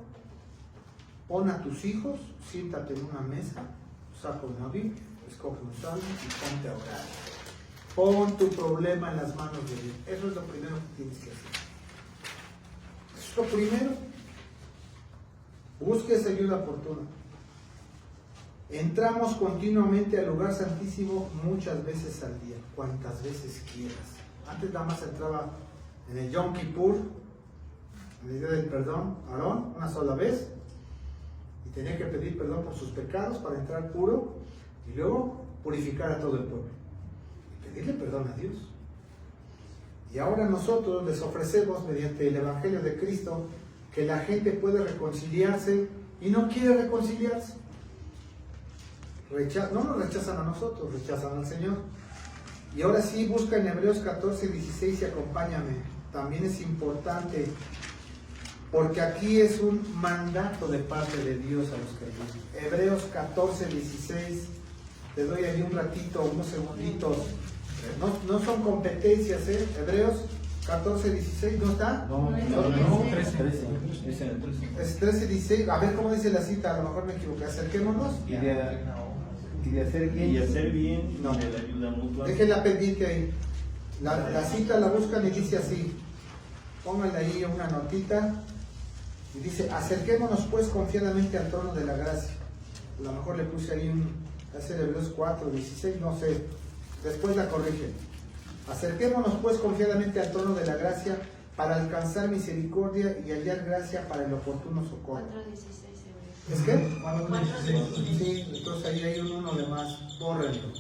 Pon a tus hijos, siéntate en una mesa, saca una Biblia, escoge un salmo y ponte a orar. Pon tu problema en las manos de Dios. Eso es lo primero que tienes que hacer. Eso es lo primero. Busques ayuda oportuna. Entramos continuamente al lugar santísimo muchas veces al día, cuantas veces quieras. Antes nada más entraba en el Yom Kippur, en el día del perdón, Aarón, una sola vez, y tenía que pedir perdón por sus pecados para entrar puro y luego purificar a todo el pueblo y pedirle perdón a Dios. Y ahora nosotros les ofrecemos mediante el Evangelio de Cristo que la gente puede reconciliarse y no quiere reconciliarse. No nos rechazan a nosotros, rechazan al Señor. Y ahora sí, busca en Hebreos 14, 16 y acompáñame. También es importante, porque aquí es un mandato de parte de Dios a los creyentes. Hebreos 14, 16. Te doy ahí un ratito, unos segunditos. No son competencias, ¿eh? Hebreos 14, 16, ¿no está? No, 13. Es 13, 16. A ver cómo dice la cita, a lo mejor me equivoqué. Acerquémonos. Y de hacer bien. Y hacer bien, no. de la ayuda mutua. Déjenla pendiente ahí. La cita la buscan y dice así, pónganle ahí una notita y dice: acerquémonos pues confiadamente al trono de la gracia. A lo mejor le puse ahí hace de Hebreos 4, 16, no sé, después la corrigen. Acerquémonos pues confiadamente al trono de la gracia para alcanzar misericordia y hallar gracia para el oportuno socorro. 4:16. ¿Es qué? 4:16. Sí, entonces ahí hay uno de más, bórrenlo.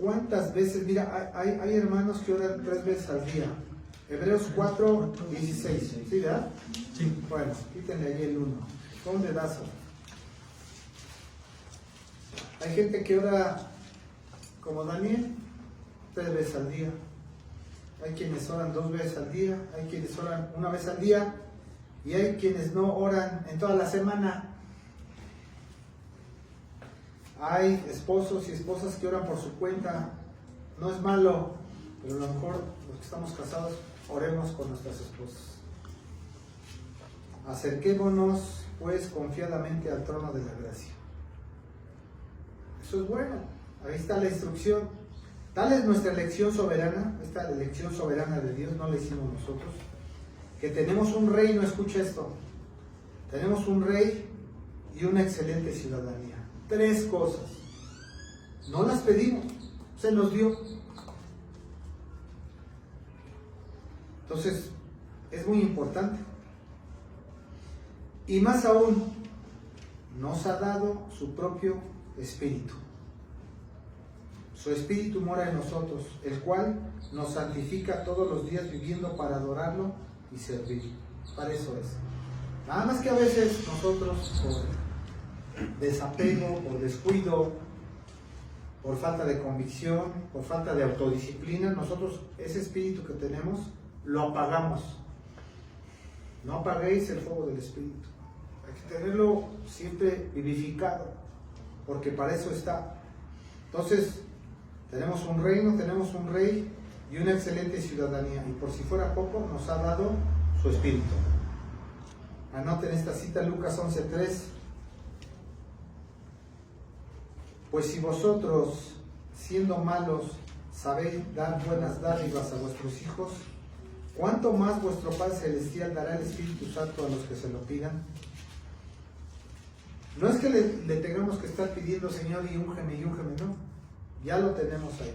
¿Cuántas veces? Mira, hay hermanos que oran 3 veces al día. Hebreos 4, 16. ¿Sí, verdad? Sí. Bueno, quítenle ahí el 1. Son dedazo. Hay gente que ora como Daniel 3 veces al día. Hay quienes oran 2 veces al día. Hay quienes oran 1 vez al día. Y hay quienes no oran en toda la semana. Hay esposos y esposas que oran por su cuenta. No es malo, pero a lo mejor los que estamos casados oremos con nuestras esposas. Acerquémonos pues confiadamente al trono de la gracia. Eso es bueno. Ahí está la instrucción. Tal es nuestra elección soberana. Esta es la elección soberana de Dios, no la hicimos nosotros. Que tenemos un reino, escucha esto. Tenemos un rey y una excelente ciudadanía. 3 cosas. No las pedimos, se nos dio. Entonces, es muy importante. Y más aún, nos ha dado su propio espíritu. Su espíritu mora en nosotros, el cual nos santifica todos los días viviendo para adorarlo y servir. Para eso es. Nada más que a veces nosotros, por desapego, por descuido, por falta de convicción, por falta de autodisciplina, nosotros ese espíritu que tenemos lo apagamos. No apaguéis el fuego del espíritu. Hay que tenerlo siempre vivificado, porque para eso está. Entonces, tenemos un reino, tenemos un rey y una excelente ciudadanía. Y por si fuera poco, nos ha dado su espíritu. Anoten esta cita, Lucas 11:3. Pues si vosotros, siendo malos, sabéis dar buenas dádivas a vuestros hijos, ¿cuánto más vuestro Padre Celestial dará el Espíritu Santo a los que se lo pidan? No es que le tengamos que estar pidiendo: Señor, y úngeme, no. Ya lo tenemos ahí.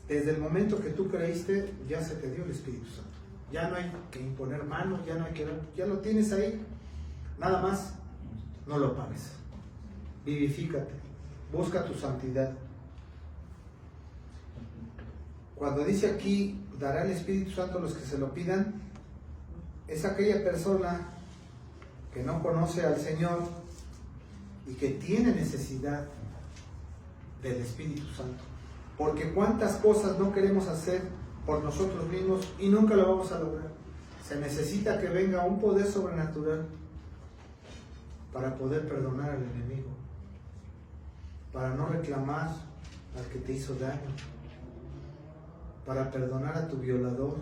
Desde el momento que tú creíste, ya se te dio el Espíritu Santo. Ya no hay que imponer manos, ya no hay que... Ya lo tienes ahí. Nada más, no lo pagues. Vivifícate. Busca tu santidad. Cuando dice aquí, dará el Espíritu Santo a los que se lo pidan, es aquella persona que no conoce al Señor y que tiene necesidad del Espíritu Santo. Porque cuántas cosas no queremos hacer por nosotros mismos y nunca lo vamos a lograr. Se necesita que venga un poder sobrenatural para poder perdonar al enemigo, para no reclamar al que te hizo daño, para perdonar a tu violador,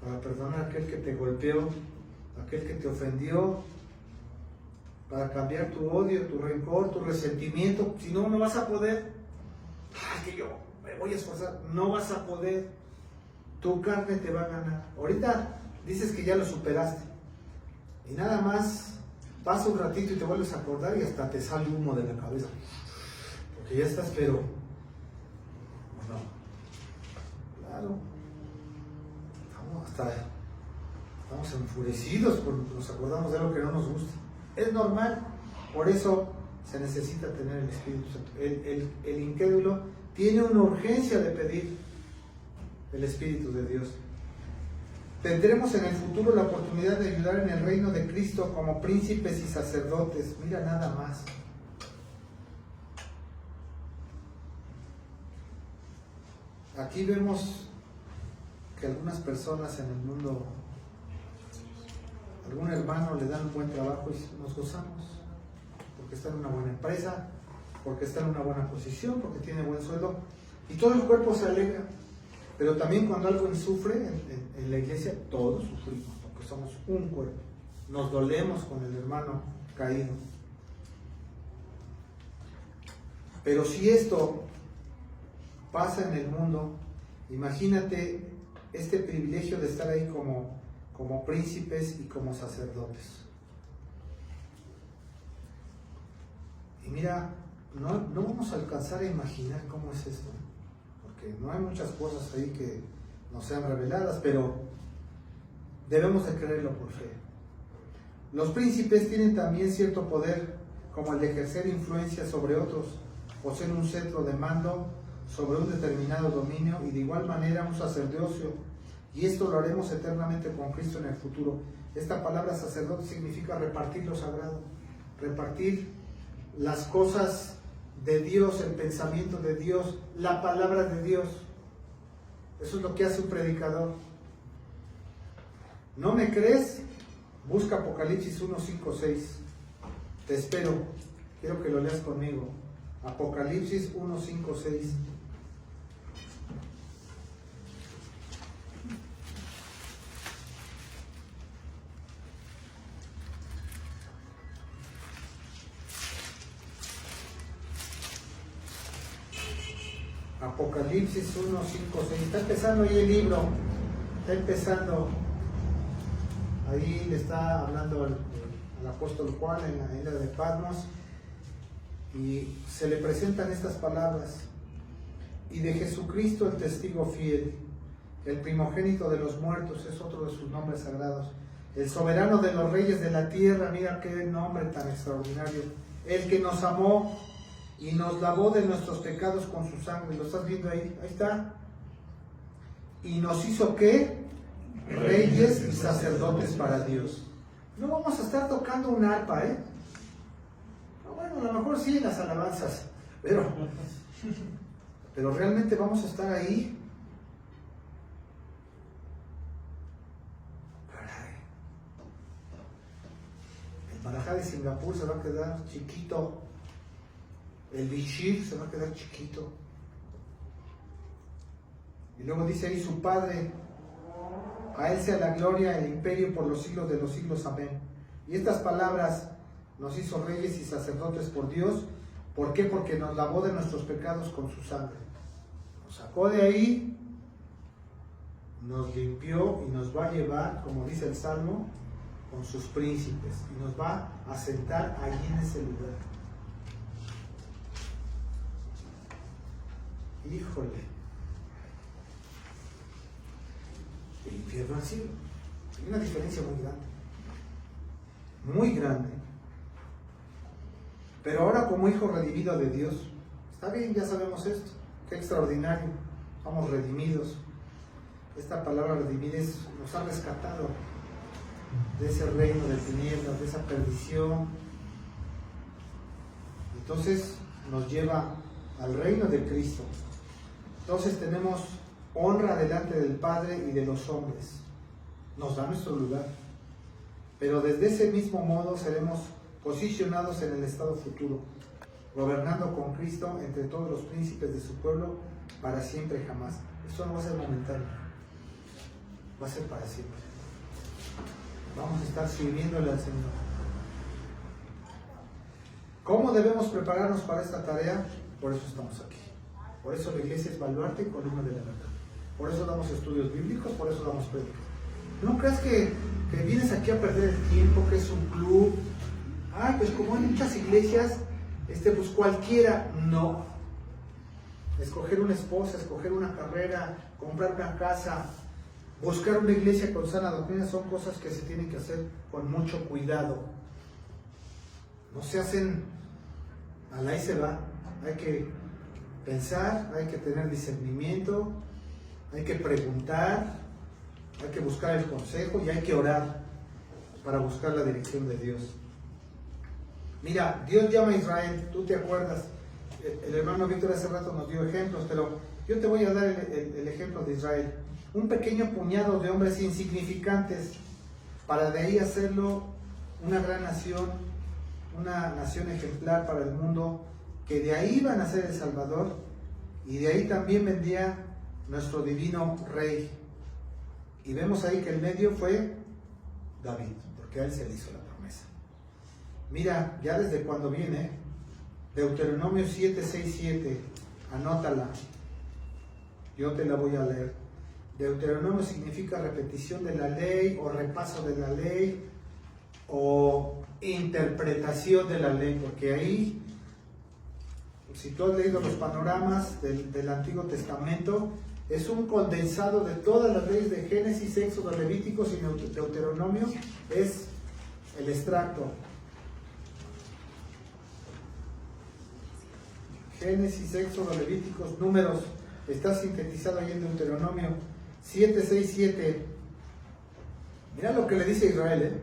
para perdonar a aquel que te golpeó, aquel que te ofendió, para cambiar tu odio, tu rencor, tu resentimiento. Si no, no vas a poder. Ay, que yo me voy a esforzar. No vas a poder. Tu carne te va a ganar. Ahorita dices que ya lo superaste. Y nada más pasa un ratito y te vuelves a acordar y hasta te sale humo de la cabeza. Porque ya estás, pero... No. Claro. Estamos enfurecidos porque nos acordamos de algo que no nos gusta. Es normal. Por eso se necesita tener el Espíritu Santo. El incrédulo tiene una urgencia de pedir el Espíritu de Dios. Tendremos en el futuro la oportunidad de ayudar en el reino de Cristo como príncipes y sacerdotes. Mira nada más. Aquí vemos que algunas personas en el mundo, algún hermano le dan un buen trabajo y nos gozamos, porque está en una buena empresa, porque está en una buena posición, porque tiene buen sueldo, y todo el cuerpo se alegra. Pero también cuando alguien sufre en la iglesia, todos sufrimos, porque somos un cuerpo. Nos dolemos con el hermano caído. Pero si esto pasa en el mundo, imagínate este privilegio de estar ahí como príncipes y como sacerdotes. Y mira, no vamos a alcanzar a imaginar cómo es esto, porque no hay muchas cosas ahí que nos sean reveladas, pero debemos de creerlo por fe. Los príncipes tienen también cierto poder, como el de ejercer influencia sobre otros, poseen un cetro de mando sobre un determinado dominio y de igual manera un sacerdocio, y esto lo haremos eternamente con Cristo en el futuro. Esta palabra sacerdote significa repartir lo sagrado, repartir las cosas de Dios, el pensamiento de Dios, la palabra de Dios. Eso es lo que hace un predicador. ¿No me crees? Busca Apocalipsis 1, 5, 6. Te espero. Quiero que lo leas conmigo. Apocalipsis 1, 5, 6. Apocalipsis 1, 5, 6. Está empezando ahí el libro. Está empezando. Ahí le está hablando al apóstol Juan en la isla de Patmos. Y se le presentan estas palabras. Y de Jesucristo el testigo fiel, el primogénito de los muertos, es otro de sus nombres sagrados. El soberano de los reyes de la tierra, mira qué nombre tan extraordinario. El que nos amó y nos lavó de nuestros pecados con su sangre. ¿Lo estás viendo ahí? Ahí está. Y nos hizo ¿qué? Reyes y sacerdotes para Dios. No vamos a estar tocando un arpa, ¿eh? Bueno, a lo mejor sí en las alabanzas, pero realmente vamos a estar ahí. Caray. El Marajá de Singapur se va a quedar chiquito. El Bishir se va a quedar chiquito. Y luego dice ahí su Padre, a Él sea la gloria, el imperio por los siglos de los siglos. Amén. Y estas palabras, nos hizo reyes y sacerdotes por Dios. ¿Por qué? Porque nos lavó de nuestros pecados con su sangre. Nos sacó de ahí, nos limpió y nos va a llevar, como dice el Salmo, con sus príncipes. Y nos va a sentar allí en ese lugar. Híjole. El infierno al cielo. Hay una diferencia muy grande. Muy grande. Pero ahora como hijo redimido de Dios, está bien, ya sabemos esto, qué extraordinario, somos redimidos. Esta palabra redimir nos ha rescatado de ese reino de tinieblas, de esa perdición. Entonces nos lleva al reino de Cristo. Entonces tenemos honra delante del Padre y de los hombres. Nos da nuestro lugar. Pero desde ese mismo modo seremos posicionados en el estado futuro, gobernando con Cristo entre todos los príncipes de su pueblo para siempre y jamás. Esto no va a ser momentáneo, va a ser para siempre. Vamos a estar sirviéndole al Señor. ¿Cómo debemos prepararnos para esta tarea? Por eso estamos aquí. Por eso la iglesia es baluarte y columna de la verdad. Por eso damos estudios bíblicos, por eso damos prédicas. No creas que vienes aquí a perder el tiempo, que es un club. Pues como hay muchas iglesias, pues cualquiera. No. Escoger una esposa, escoger una carrera, comprar una casa, buscar una iglesia con sana doctrina son cosas que se tienen que hacer con mucho cuidado. No se hacen a la y se va. Hay que pensar, hay que tener discernimiento, hay que preguntar, hay que buscar el consejo y hay que orar para buscar la dirección de Dios. Mira, Dios llama a Israel, tú te acuerdas, el hermano Víctor hace rato nos dio ejemplos, pero yo te voy a dar el ejemplo de Israel. Un pequeño puñado de hombres insignificantes para de ahí hacerlo una gran nación, una nación ejemplar para el mundo, que de ahí iban a ser el Salvador y de ahí también vendría nuestro divino Rey. Y vemos ahí que el medio fue David, porque a él se le hizo la promesa. Mira, ya desde cuando viene, Deuteronomio 7, 6, 7. Anótala. Yo te la voy a leer. Deuteronomio significa repetición de la ley o repaso de la ley o interpretación de la ley, porque ahí, si tú has leído los panoramas del Antiguo Testamento, es un condensado de todas las leyes de Génesis, Éxodo, Levíticos y Deuteronomio, es el extracto. Génesis, Éxodo, Levíticos, Números, está sintetizado ahí en Deuteronomio 7, 6, 7. Mira lo que le dice Israel,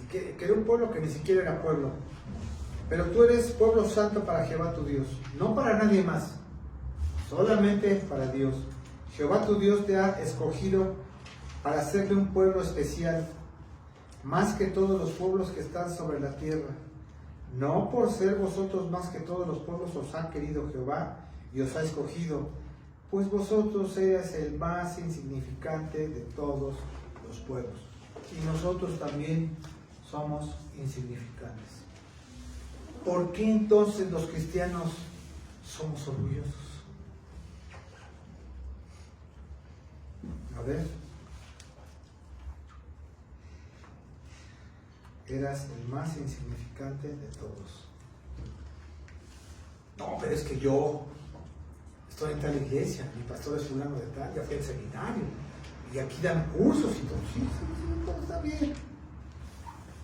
y que era un pueblo que ni siquiera era pueblo. Pero tú eres pueblo santo para Jehová tu Dios, no para nadie más, solamente para Dios. Jehová tu Dios te ha escogido para hacerle un pueblo especial, más que todos los pueblos que están sobre la tierra. No por ser vosotros más que todos los pueblos os ha querido Jehová y os ha escogido, pues vosotros eres el más insignificante de todos los pueblos. Y nosotros también somos insignificantes. ¿Por qué entonces los cristianos somos orgullosos? A ver. Eras el más insignificante de todos. No, pero es que yo estoy en tal iglesia, mi pastor es fulano de tal, ya fui al seminario, y aquí dan cursos y todo. Sí, todo está bien.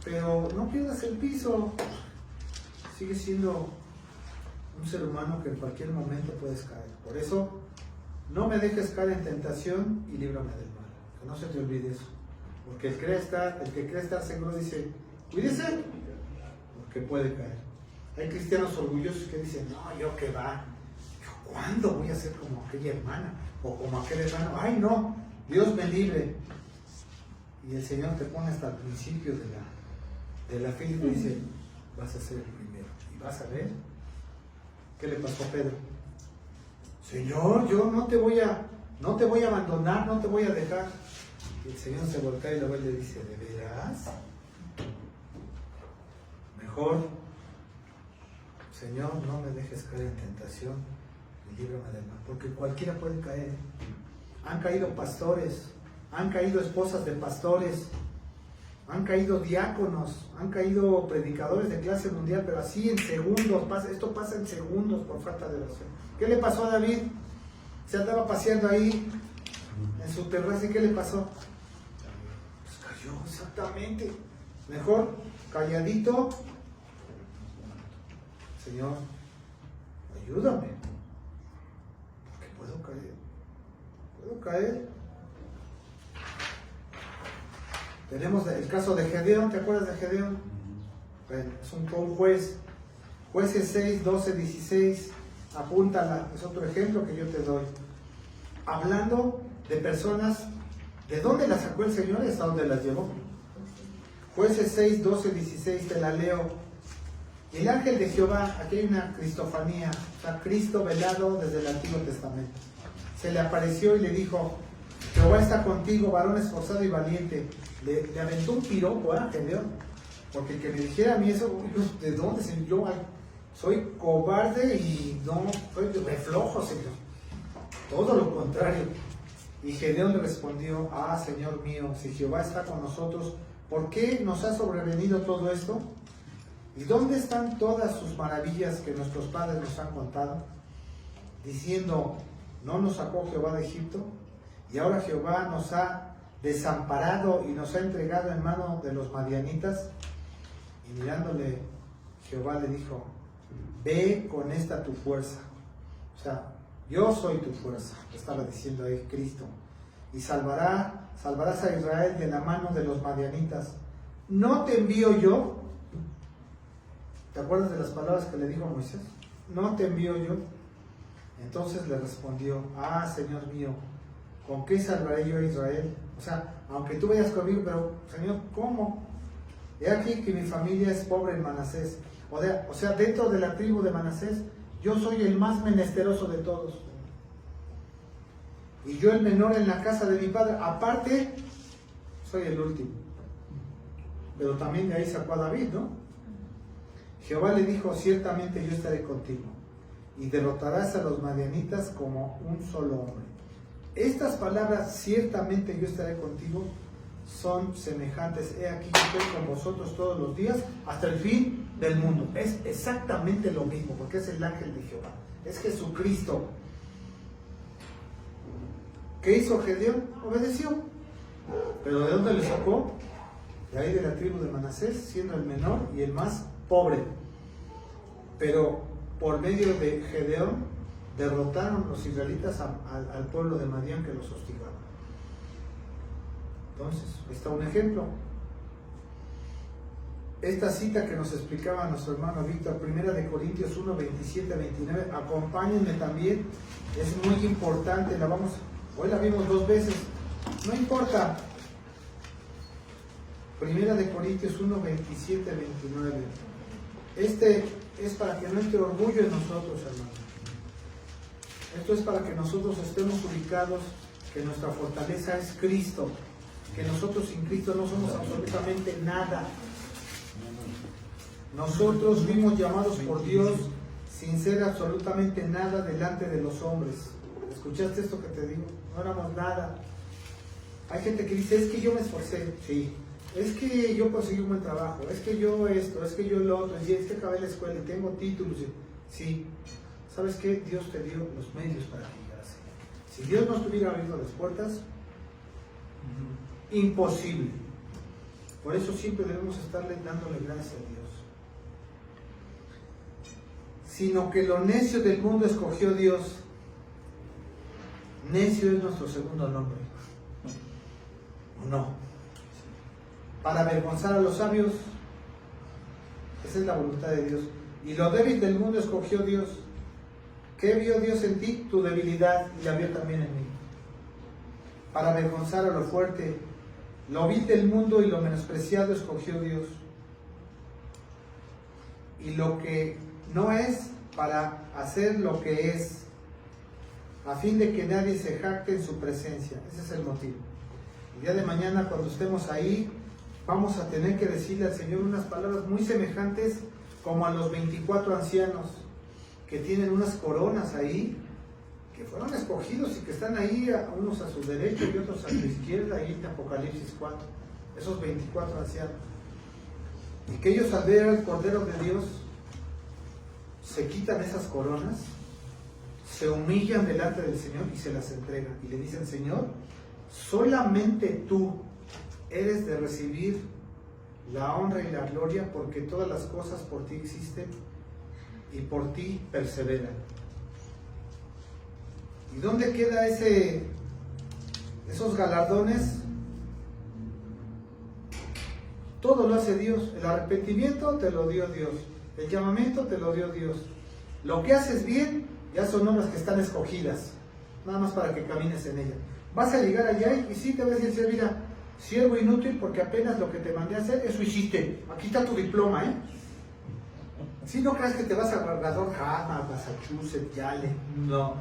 Pero no pierdas el piso. Sigue siendo un ser humano que en cualquier momento puedes caer. Por eso, no me dejes caer en tentación y líbrame del mal. Que no se te olvide eso. Porque el que cree estar seguro dice, cuídese, porque puede caer. Hay cristianos orgullosos que dicen, no, yo qué va, yo cuándo voy a ser como aquella hermana o como aquel hermano. Ay, no, Dios me libre. Y el Señor te pone hasta el principio de la fila y te dice, vas a ser el primero. Y vas a ver qué le pasó a Pedro. Señor, yo no te voy a abandonar, no te voy a dejar. Y el Señor se voltea y lo ve y le dice, ¿de veras? Mejor, Señor, no me dejes caer en tentación y líbrame del mal, porque cualquiera puede caer. Han caído pastores, han caído esposas de pastores, han caído diáconos, han caído predicadores de clase mundial, pero así en segundos, esto pasa en segundos por falta de oración. ¿Qué le pasó a David? Se andaba paseando ahí en su terraza y ¿qué le pasó? Pues cayó, exactamente. Mejor calladito. Señor, ayúdame, porque puedo caer. Tenemos el caso de Gedeón, ¿te acuerdas de Gedeón? Bueno, es un juez. Jueces 6, 12, 16, apúntala, es otro ejemplo que yo te doy. Hablando de personas, ¿de dónde las sacó el Señor y hasta dónde las llevó? Jueces 6, 12, 16, te la leo. El ángel de Jehová, aquí hay una cristofanía, o sea, Cristo velado desde el Antiguo Testamento. Se le apareció y le dijo, Jehová está contigo, varón esforzado y valiente. Le aventó un piropo a Gedeón, porque el que me dijera a mí eso, ¿de dónde? Yo soy cobarde y no, soy de flojo, Señor. Todo lo contrario. Y Gedeón le respondió, Señor mío, si Jehová está con nosotros, ¿por qué nos ha sobrevenido todo esto? ¿Y dónde están todas sus maravillas que nuestros padres nos han contado? Diciendo, ¿no nos sacó Jehová de Egipto? Y ahora Jehová nos ha desamparado y nos ha entregado en mano de los madianitas. Y mirándole, Jehová le dijo, ve con esta tu fuerza. O sea, yo soy tu fuerza, estaba diciendo ahí Cristo. Y salvarás a Israel de la mano de los madianitas. ¿No te envío yo? ¿Te acuerdas de las palabras que le dijo a Moisés? ¿No te envío yo? Entonces le respondió, Señor mío, ¿con qué salvaré yo a Israel? O sea, aunque tú vayas conmigo, pero Señor, ¿cómo? He aquí que mi familia es pobre en Manasés. O sea, dentro de la tribu de Manasés, yo soy el más menesteroso de todos. Y yo el menor en la casa de mi padre. Aparte, soy el último. Pero también de ahí sacó a David, ¿no? Jehová le dijo, ciertamente yo estaré contigo, y derrotarás a los madianitas como un solo hombre. Estas palabras, ciertamente yo estaré contigo, son semejantes. He aquí, yo estoy con vosotros todos los días hasta el fin del mundo. Es exactamente lo mismo, porque es el ángel de Jehová, es Jesucristo. ¿Qué hizo Gedeón? Obedeció. ¿Pero de dónde le sacó? De ahí, de la tribu de Manasés, siendo el menor y el más pobre. Pero por medio de Gedeón derrotaron los israelitas al pueblo de Madián que los hostigaba. Entonces, está un ejemplo. Esta cita que nos explicaba nuestro hermano Víctor, 1 Corintios 1, 27, 29, acompáñenme también, es muy importante, hoy la vimos 2 veces, no importa. 1 Corintios 1, 27, 29. Este es para que no entre orgullo en nosotros, hermanos. Esto es para que nosotros estemos ubicados, que nuestra fortaleza es Cristo, que nosotros sin Cristo no somos absolutamente nada. Nosotros fuimos llamados por Dios sin ser absolutamente nada delante de los hombres. ¿Escuchaste esto que te digo? No éramos nada. Hay gente que dice, es que yo me esforcé. Sí. Es que yo conseguí un buen trabajo. Es que yo esto, es que yo lo otro. Es que acabé la escuela y tengo títulos. Sí. ¿Sabes qué? Dios te dio los medios para que llegaras. Si Dios no estuviera abriendo las puertas, imposible. Por eso siempre debemos estarle dándole gracias a Dios. Sino que lo necio del mundo escogió Dios. Necio es nuestro segundo nombre. ¿O no? Para avergonzar a los sabios. Esa es la voluntad de Dios. Y lo débil del mundo escogió Dios. ¿Qué vio Dios en ti? Tu debilidad, y la vio también en mí. Para avergonzar a lo fuerte. Lo vil del mundo y lo menospreciado escogió Dios. Y lo que no es, para hacer lo que es, a fin de que nadie se jacte en su presencia. Ese es el motivo. El día de mañana, cuando estemos ahí, vamos a tener que decirle al Señor unas palabras muy semejantes como a los 24 ancianos que tienen unas coronas ahí, que fueron escogidos y que están ahí, unos a su derecha y otros a su izquierda, ahí en Apocalipsis 4, esos 24 ancianos. Y que ellos, al ver al Cordero de Dios, se quitan esas coronas, se humillan delante del Señor y se las entregan. Y le dicen, Señor, solamente tú eres de recibir la honra y la gloria, porque todas las cosas por ti existen y por ti perseveran. ¿Y dónde queda esos galardones? Todo lo hace Dios. El arrepentimiento te lo dio Dios. El llamamiento te lo dio Dios. Lo que haces bien, ya son obras que están escogidas, nada más para que camines en ellas. Vas a llegar allá y sí te vas a decir, mira, siervo inútil, porque apenas lo que te mandé a hacer, eso hiciste. Aquí está tu diploma, ¿eh? Si no creas que te vas a Harvard, Massachusetts, Yale. No.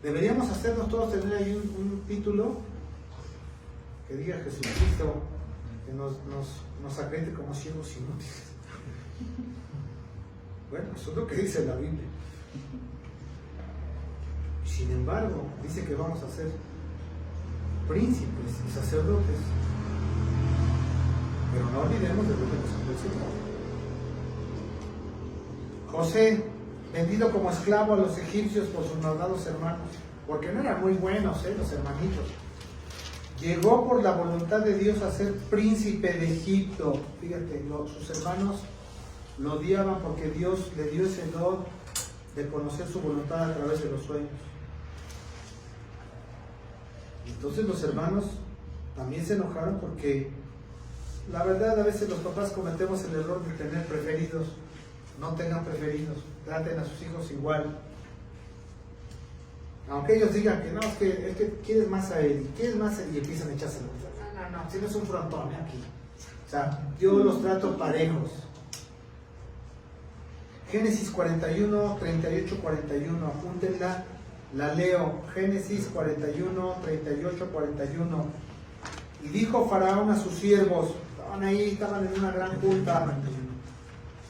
Deberíamos hacernos todos tener ahí un título que diga Jesucristo, que nos acredite como siervos inútiles. Bueno, eso es lo que dice la Biblia. Sin embargo, dice que vamos a ser príncipes y sacerdotes. Pero no olvidemos de lo que nos acontece. José, vendido como esclavo a los egipcios por sus malvados hermanos, porque no eran muy buenos, los hermanitos. Llegó por la voluntad de Dios a ser príncipe de Egipto. Fíjate, sus hermanos lo odiaban porque Dios le dio ese don de conocer su voluntad a través de los sueños. Entonces los hermanos también se enojaron porque la verdad a veces los papás cometemos el error de tener preferidos. No tengan preferidos, traten a sus hijos igual. Aunque ellos digan que no, es que quieres más a él, quieres más a él, y empiezan a echarse la culpa. No, si no es un frontón aquí. O sea, yo los trato parejos. Génesis 41, 38, 41, apúntenla, la leo. Génesis 41, 38, 41. Y dijo Faraón a sus siervos, estaban ahí, estaban en una gran junta.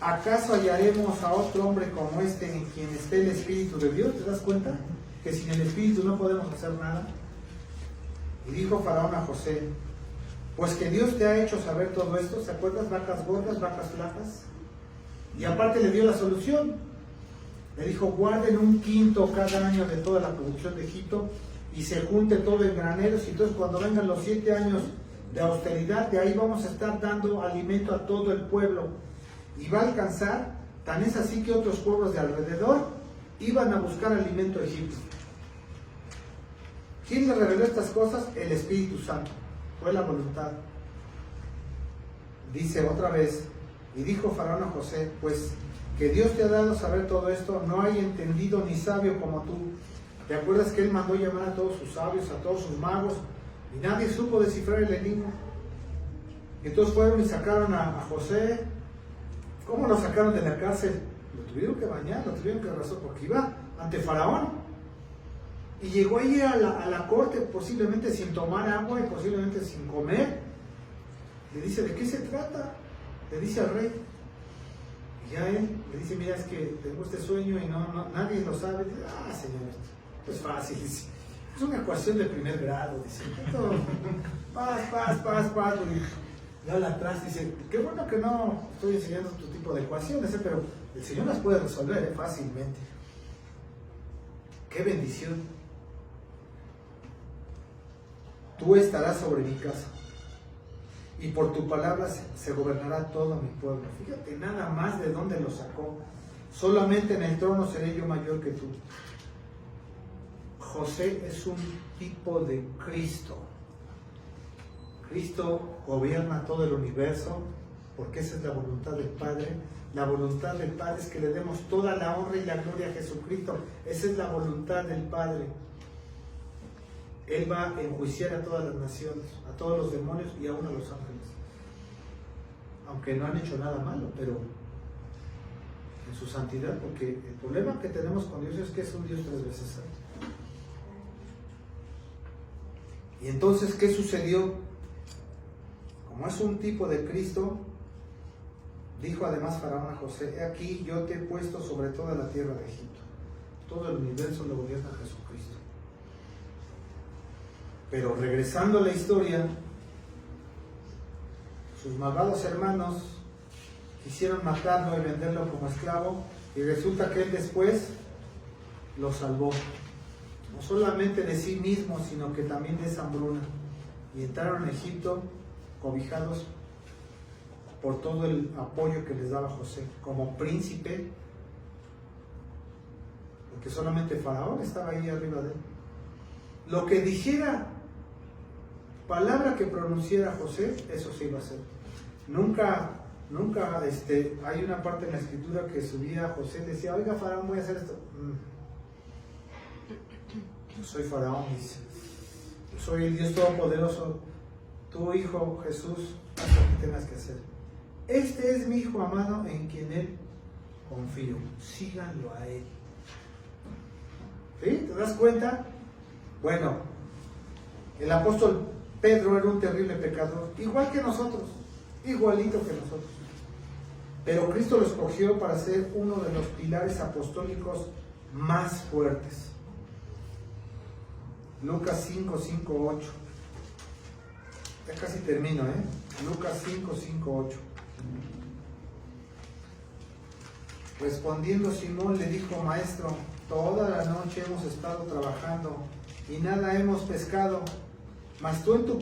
¿acaso hallaremos a otro hombre como este en quien esté el Espíritu de Dios? ¿Te das cuenta? Que sin el Espíritu no podemos hacer nada. Y dijo Faraón a José, pues que Dios te ha hecho saber todo esto. ¿Se acuerdas? Vacas gordas, vacas flacas. Y aparte le dio la solución. Le dijo, guarden 1/5 cada año de toda la producción de Egipto y se junte todo en graneros. Y entonces cuando vengan los 7 años de austeridad, de ahí vamos a estar dando alimento a todo el pueblo. Y va a alcanzar, tan es así que otros pueblos de alrededor iban a buscar alimento a Egipto. ¿Quién le reveló estas cosas? El Espíritu Santo. Fue la voluntad. Dice otra vez, y dijo Faraón a José, pues que Dios te ha dado saber todo esto, no hay entendido ni sabio como tú. ¿Te acuerdas que él mandó llamar a todos sus sabios, a todos sus magos, y nadie supo descifrar el enigma? Entonces fueron y sacaron a José. ¿Cómo lo sacaron de la cárcel? Lo tuvieron que bañar, lo tuvieron que arrasar, porque iba ante Faraón. Y llegó ahí a la corte, posiblemente sin tomar agua y posiblemente sin comer. Le dice, ¿de qué se trata? Le dice al rey. Y ya él le dice, mira, es que tengo este sueño y nadie lo sabe. Dice, señor, esto es fácil. Dice, es una ecuación de primer grado. Dice, paz. Y habla atrás, dice, qué bueno que no estoy enseñando tu tipo de ecuaciones, pero el Señor las puede resolver fácilmente. ¡Qué bendición! Tú estarás sobre mi casa, y por tu palabra se gobernará todo mi pueblo. Fíjate nada más de dónde lo sacó. Solamente en el trono seré yo mayor que tú. José es un tipo de Cristo. Cristo gobierna todo el universo, porque esa es la voluntad del Padre. La voluntad del Padre es que le demos toda la honra y la gloria a Jesucristo. Esa es la voluntad del Padre. Él va a enjuiciar a todas las naciones, a todos los demonios y aún a los ángeles. Aunque no han hecho nada malo, pero en su santidad, porque el problema que tenemos con Dios es que es un Dios 3 veces santo. Y entonces, ¿qué sucedió? Como es un tipo de Cristo, dijo además Faraón a José, he aquí yo te he puesto sobre toda la tierra de Egipto. Todo el universo lo gobierna Jesucristo. Pero regresando a la historia, sus malvados hermanos quisieron matarlo y venderlo como esclavo, y resulta que él después lo salvó. No solamente de sí mismo, sino que también de esa hambruna. Y entraron en Egipto cobijados por todo el apoyo que les daba José como príncipe, porque solamente Faraón estaba ahí arriba de él. Lo que dijera, palabra que pronunciara José, eso se iba a hacer. Nunca hay una parte en la escritura que subía José y decía, oiga Faraón, voy a hacer esto. Yo soy Faraón, dice. Yo soy el Dios Todopoderoso. Tu hijo Jesús, haz lo que tengas que hacer. Este es mi hijo amado en quien él confío. Síganlo a él. ¿Sí? ¿Te das cuenta? Bueno, el apóstol Pedro era un terrible pecador, igual que nosotros, igualito que nosotros. Pero Cristo lo escogió para ser uno de los pilares apostólicos más fuertes. Lucas 5:5-8. Ya casi termino, Lucas 5:5-8. Respondiendo Simón le dijo, maestro, toda la noche hemos estado trabajando y nada hemos pescado, mas tú en tu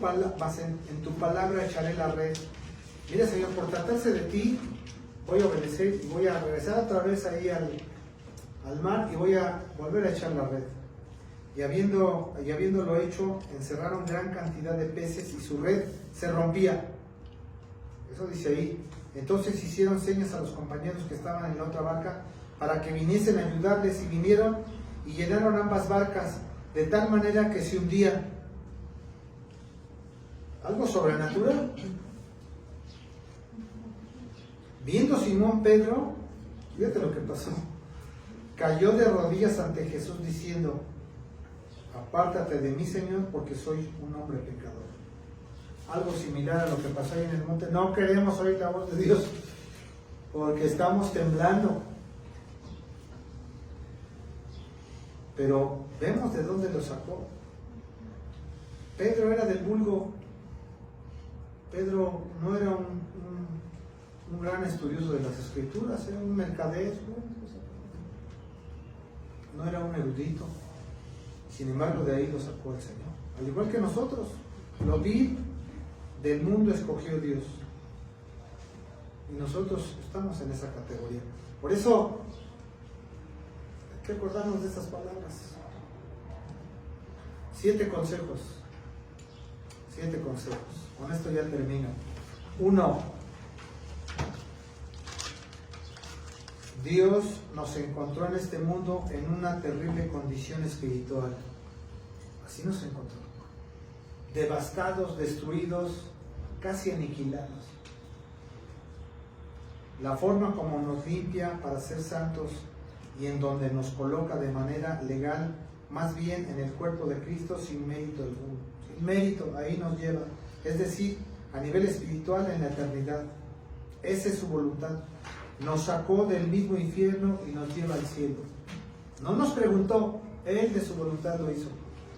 palabra echaré la red. Mira, Señor, por tratarse de ti, voy a obedecer y voy a regresar otra vez ahí al mar y voy a volver a echar la red. Y habiéndolo hecho, encerraron gran cantidad de peces y su red se rompía. Eso dice ahí. Entonces hicieron señas a los compañeros que estaban en la otra barca para que viniesen a ayudarles, y vinieron y llenaron ambas barcas de tal manera que se hundían. Algo sobrenatural. Viendo Simón Pedro, fíjate lo que pasó, cayó de rodillas ante Jesús diciendo, apártate de mí, Señor, porque soy un hombre pecador. Algo similar a lo que pasó ahí en el monte. No queremos oír la voz de Dios. porque estamos temblando. Pero vemos de dónde lo sacó. Pedro era del vulgo. Pedro no era un gran estudioso de las escrituras, era un mercader, no era un erudito. Sin embargo, de ahí lo sacó el Señor. Al igual que nosotros, lo vil del mundo escogió Dios. Y nosotros estamos en esa categoría. Por eso, hay que acordarnos de estas palabras. 7 consejos. 7 consejos. Con esto ya termino. 1. Dios nos encontró en este mundo en una terrible condición espiritual. Así nos encontró. Devastados, destruidos, casi aniquilados. La forma como nos limpia para ser santos y en donde nos coloca de manera legal, más bien en el cuerpo de Cristo sin mérito alguno. Sin mérito, ahí nos lleva. Es decir, a nivel espiritual en la eternidad. Esa es su voluntad. Nos sacó del mismo infierno y nos lleva al cielo. No nos preguntó, Él de su voluntad lo hizo.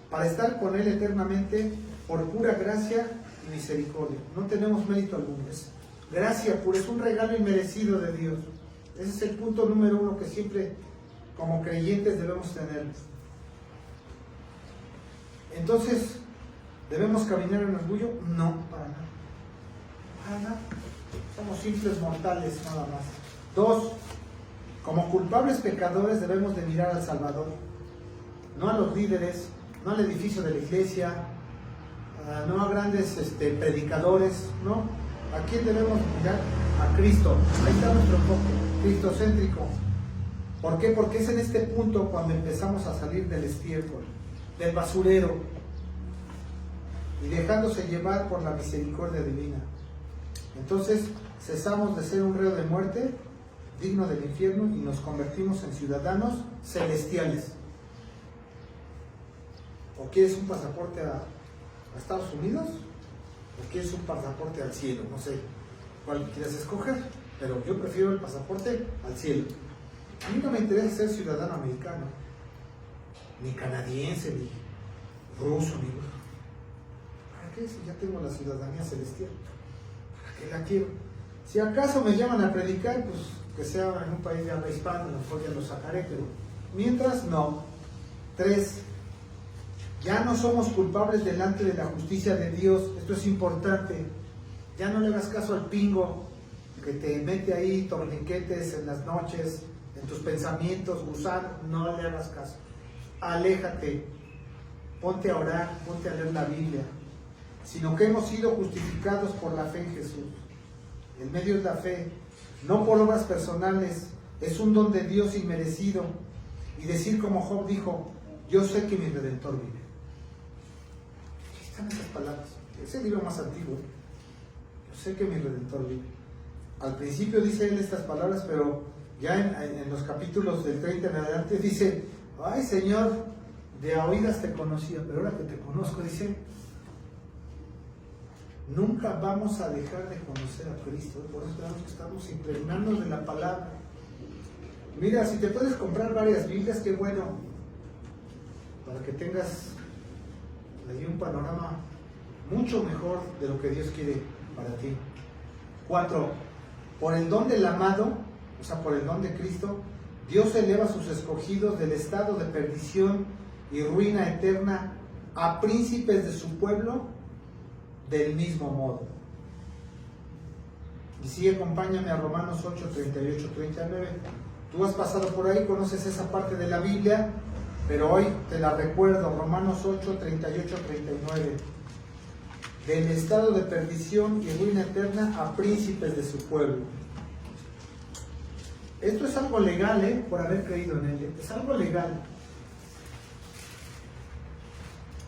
Para estar con Él eternamente por pura gracia y misericordia. No tenemos mérito alguno. Es gracia pura, es un regalo inmerecido de Dios. Ese es el punto número 1 que siempre como creyentes debemos tener. Entonces, ¿debemos caminar en orgullo? No, para nada. Para nada. Somos simples mortales nada más. 2. Como culpables pecadores debemos de mirar al Salvador. No a los líderes, no al edificio de la iglesia, no a grandes predicadores, ¿no? ¿A quién debemos mirar? A Cristo. Ahí está nuestro foco, cristocéntrico. ¿Por qué? Porque es en este punto cuando empezamos a salir del estiércol, del basurero, y dejándose llevar por la misericordia divina. Entonces cesamos de ser un reo de muerte, digno del infierno, y nos convertimos en ciudadanos celestiales. ¿O quieres un pasaporte a Estados Unidos? ¿O quieres un pasaporte al cielo? No sé cuál quieres escoger, pero yo prefiero el pasaporte al cielo. A mí no me interesa ser ciudadano americano, ni canadiense, ni ruso, ni... ¿Para qué? Si ya tengo la ciudadanía celestial. ¿Para qué la quiero? Si acaso me llaman a predicar, pues que sea en un país de habla hispana, a lo mejor ya lo sacaré, pero mientras no. 3. Ya no somos culpables delante de la justicia de Dios. Esto es importante. Ya no le hagas caso al pingo que te mete ahí torniquetes en las noches, en tus pensamientos, gusano. No le hagas caso. Aléjate. Ponte a orar, ponte a leer la Biblia. Sino que hemos sido justificados por la fe en Jesús. El medio es la fe, no por obras personales. Es un don de Dios inmerecido. Y decir como Job dijo: yo sé que mi Redentor vive. Aquí están esas palabras. Es el libro más antiguo. Yo sé que mi Redentor vive. Al principio dice él estas palabras, pero ya en los capítulos del 30 en adelante dice: ay Señor, de a oídas te conocía, pero ahora que te conozco, dice, nunca vamos a dejar de conocer a Cristo. Por eso tenemos que estamos impregnándonos de la palabra. Mira, si te puedes comprar varias Biblias, qué bueno, para que tengas ahí un panorama mucho mejor de lo que Dios quiere para ti. 4. Por el don del amado, o sea, por el don de Cristo, Dios eleva a sus escogidos del estado de perdición y ruina eterna a príncipes de su pueblo del mismo modo. Y sí, acompáñame a Romanos 8, 38, 39. Tú has pasado por ahí, conoces esa parte de la Biblia, pero hoy te la recuerdo. Romanos 8, 38, 39. Del estado de perdición y ruina eterna a príncipes de su pueblo. Esto es algo legal, por haber creído en él. Es algo legal.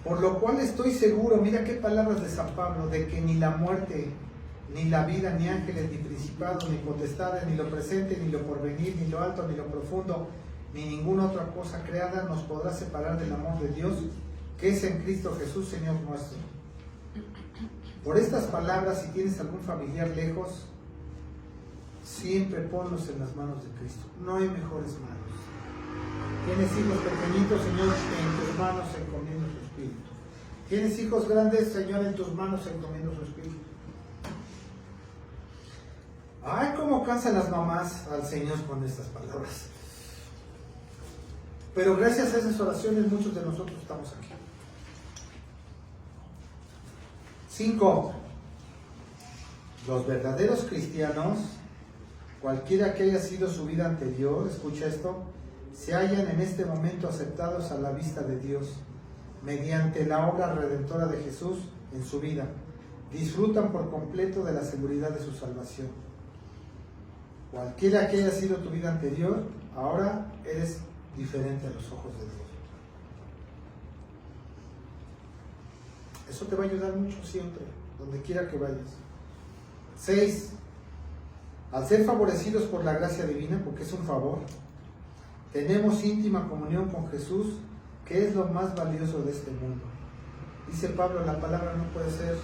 Por lo cual estoy seguro, mira qué palabras de San Pablo, de que ni la muerte, ni la vida, ni ángeles, ni principados, ni potestades, ni lo presente, ni lo porvenir, ni lo alto, ni lo profundo, ni ninguna otra cosa creada nos podrá separar del amor de Dios, que es en Cristo Jesús, Señor nuestro. Por estas palabras, si tienes algún familiar lejos, siempre ponlos en las manos de Cristo. No hay mejores manos. Tienes hijos pequeñitos, Señor, en tus manos encomiendo su espíritu. Tienes hijos grandes, Señor, en tus manos encomiendo su espíritu. Ay, cómo cansan las mamás al Señor con estas palabras. Pero gracias a esas oraciones muchos de nosotros estamos aquí. 5. Los verdaderos cristianos, cualquiera que haya sido su vida anterior, escucha esto, se hallan en este momento aceptados a la vista de Dios mediante la obra redentora de Jesús en su vida. Disfrutan por completo de la seguridad de su salvación. Cualquiera que haya sido tu vida anterior, ahora eres diferente a los ojos de Dios. Eso te va a ayudar mucho siempre, donde quiera que vayas. 6. Al ser favorecidos por la gracia divina, porque es un favor, tenemos íntima comunión con Jesús, que es lo más valioso de este mundo. Dice Pablo, la palabra no puede ser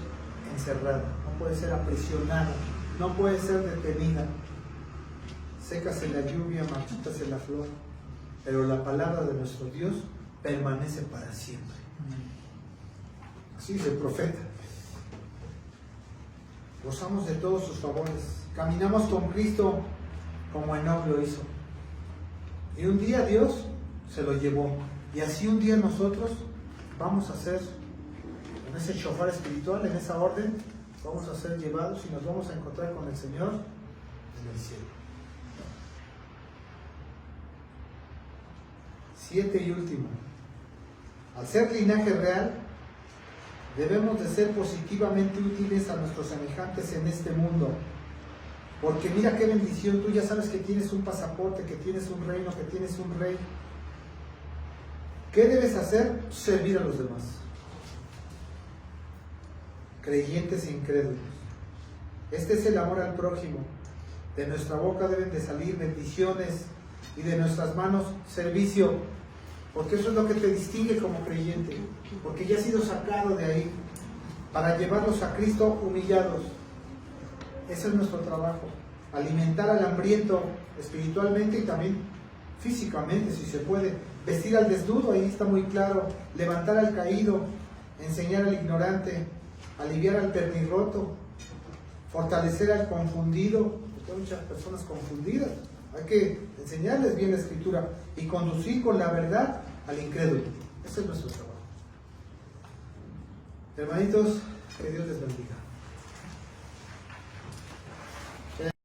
encerrada, no puede ser aprisionada, no puede ser detenida. Sécase la lluvia, marchítase la flor, pero la palabra de nuestro Dios permanece para siempre. Así dice el profeta. Gozamos de todos sus favores. Caminamos con Cristo como Enoc lo hizo. Y un día Dios se lo llevó. Y así un día nosotros vamos a ser, en ese shofar espiritual, en esa orden, vamos a ser llevados y nos vamos a encontrar con el Señor en el cielo. 7 y último. Al ser linaje real, debemos de ser positivamente útiles a nuestros semejantes en este mundo. Porque mira qué bendición, tú ya sabes que tienes un pasaporte, que tienes un reino, que tienes un rey. ¿Qué debes hacer? Servir a los demás. Creyentes e incrédulos. Este es el amor al prójimo. De nuestra boca deben de salir bendiciones y de nuestras manos servicio. Porque eso es lo que te distingue como creyente. Porque ya has sido sacado de ahí para llevarlos a Cristo humillados. Ese es nuestro trabajo. Alimentar al hambriento espiritualmente y también físicamente, si se puede. Vestir al desnudo, ahí está muy claro. Levantar al caído, enseñar al ignorante, aliviar al pernirroto, fortalecer al confundido, porque hay muchas personas confundidas. Hay que enseñarles bien la Escritura y conducir con la verdad al incrédulo. Ese es nuestro trabajo. Hermanitos, que Dios les bendiga.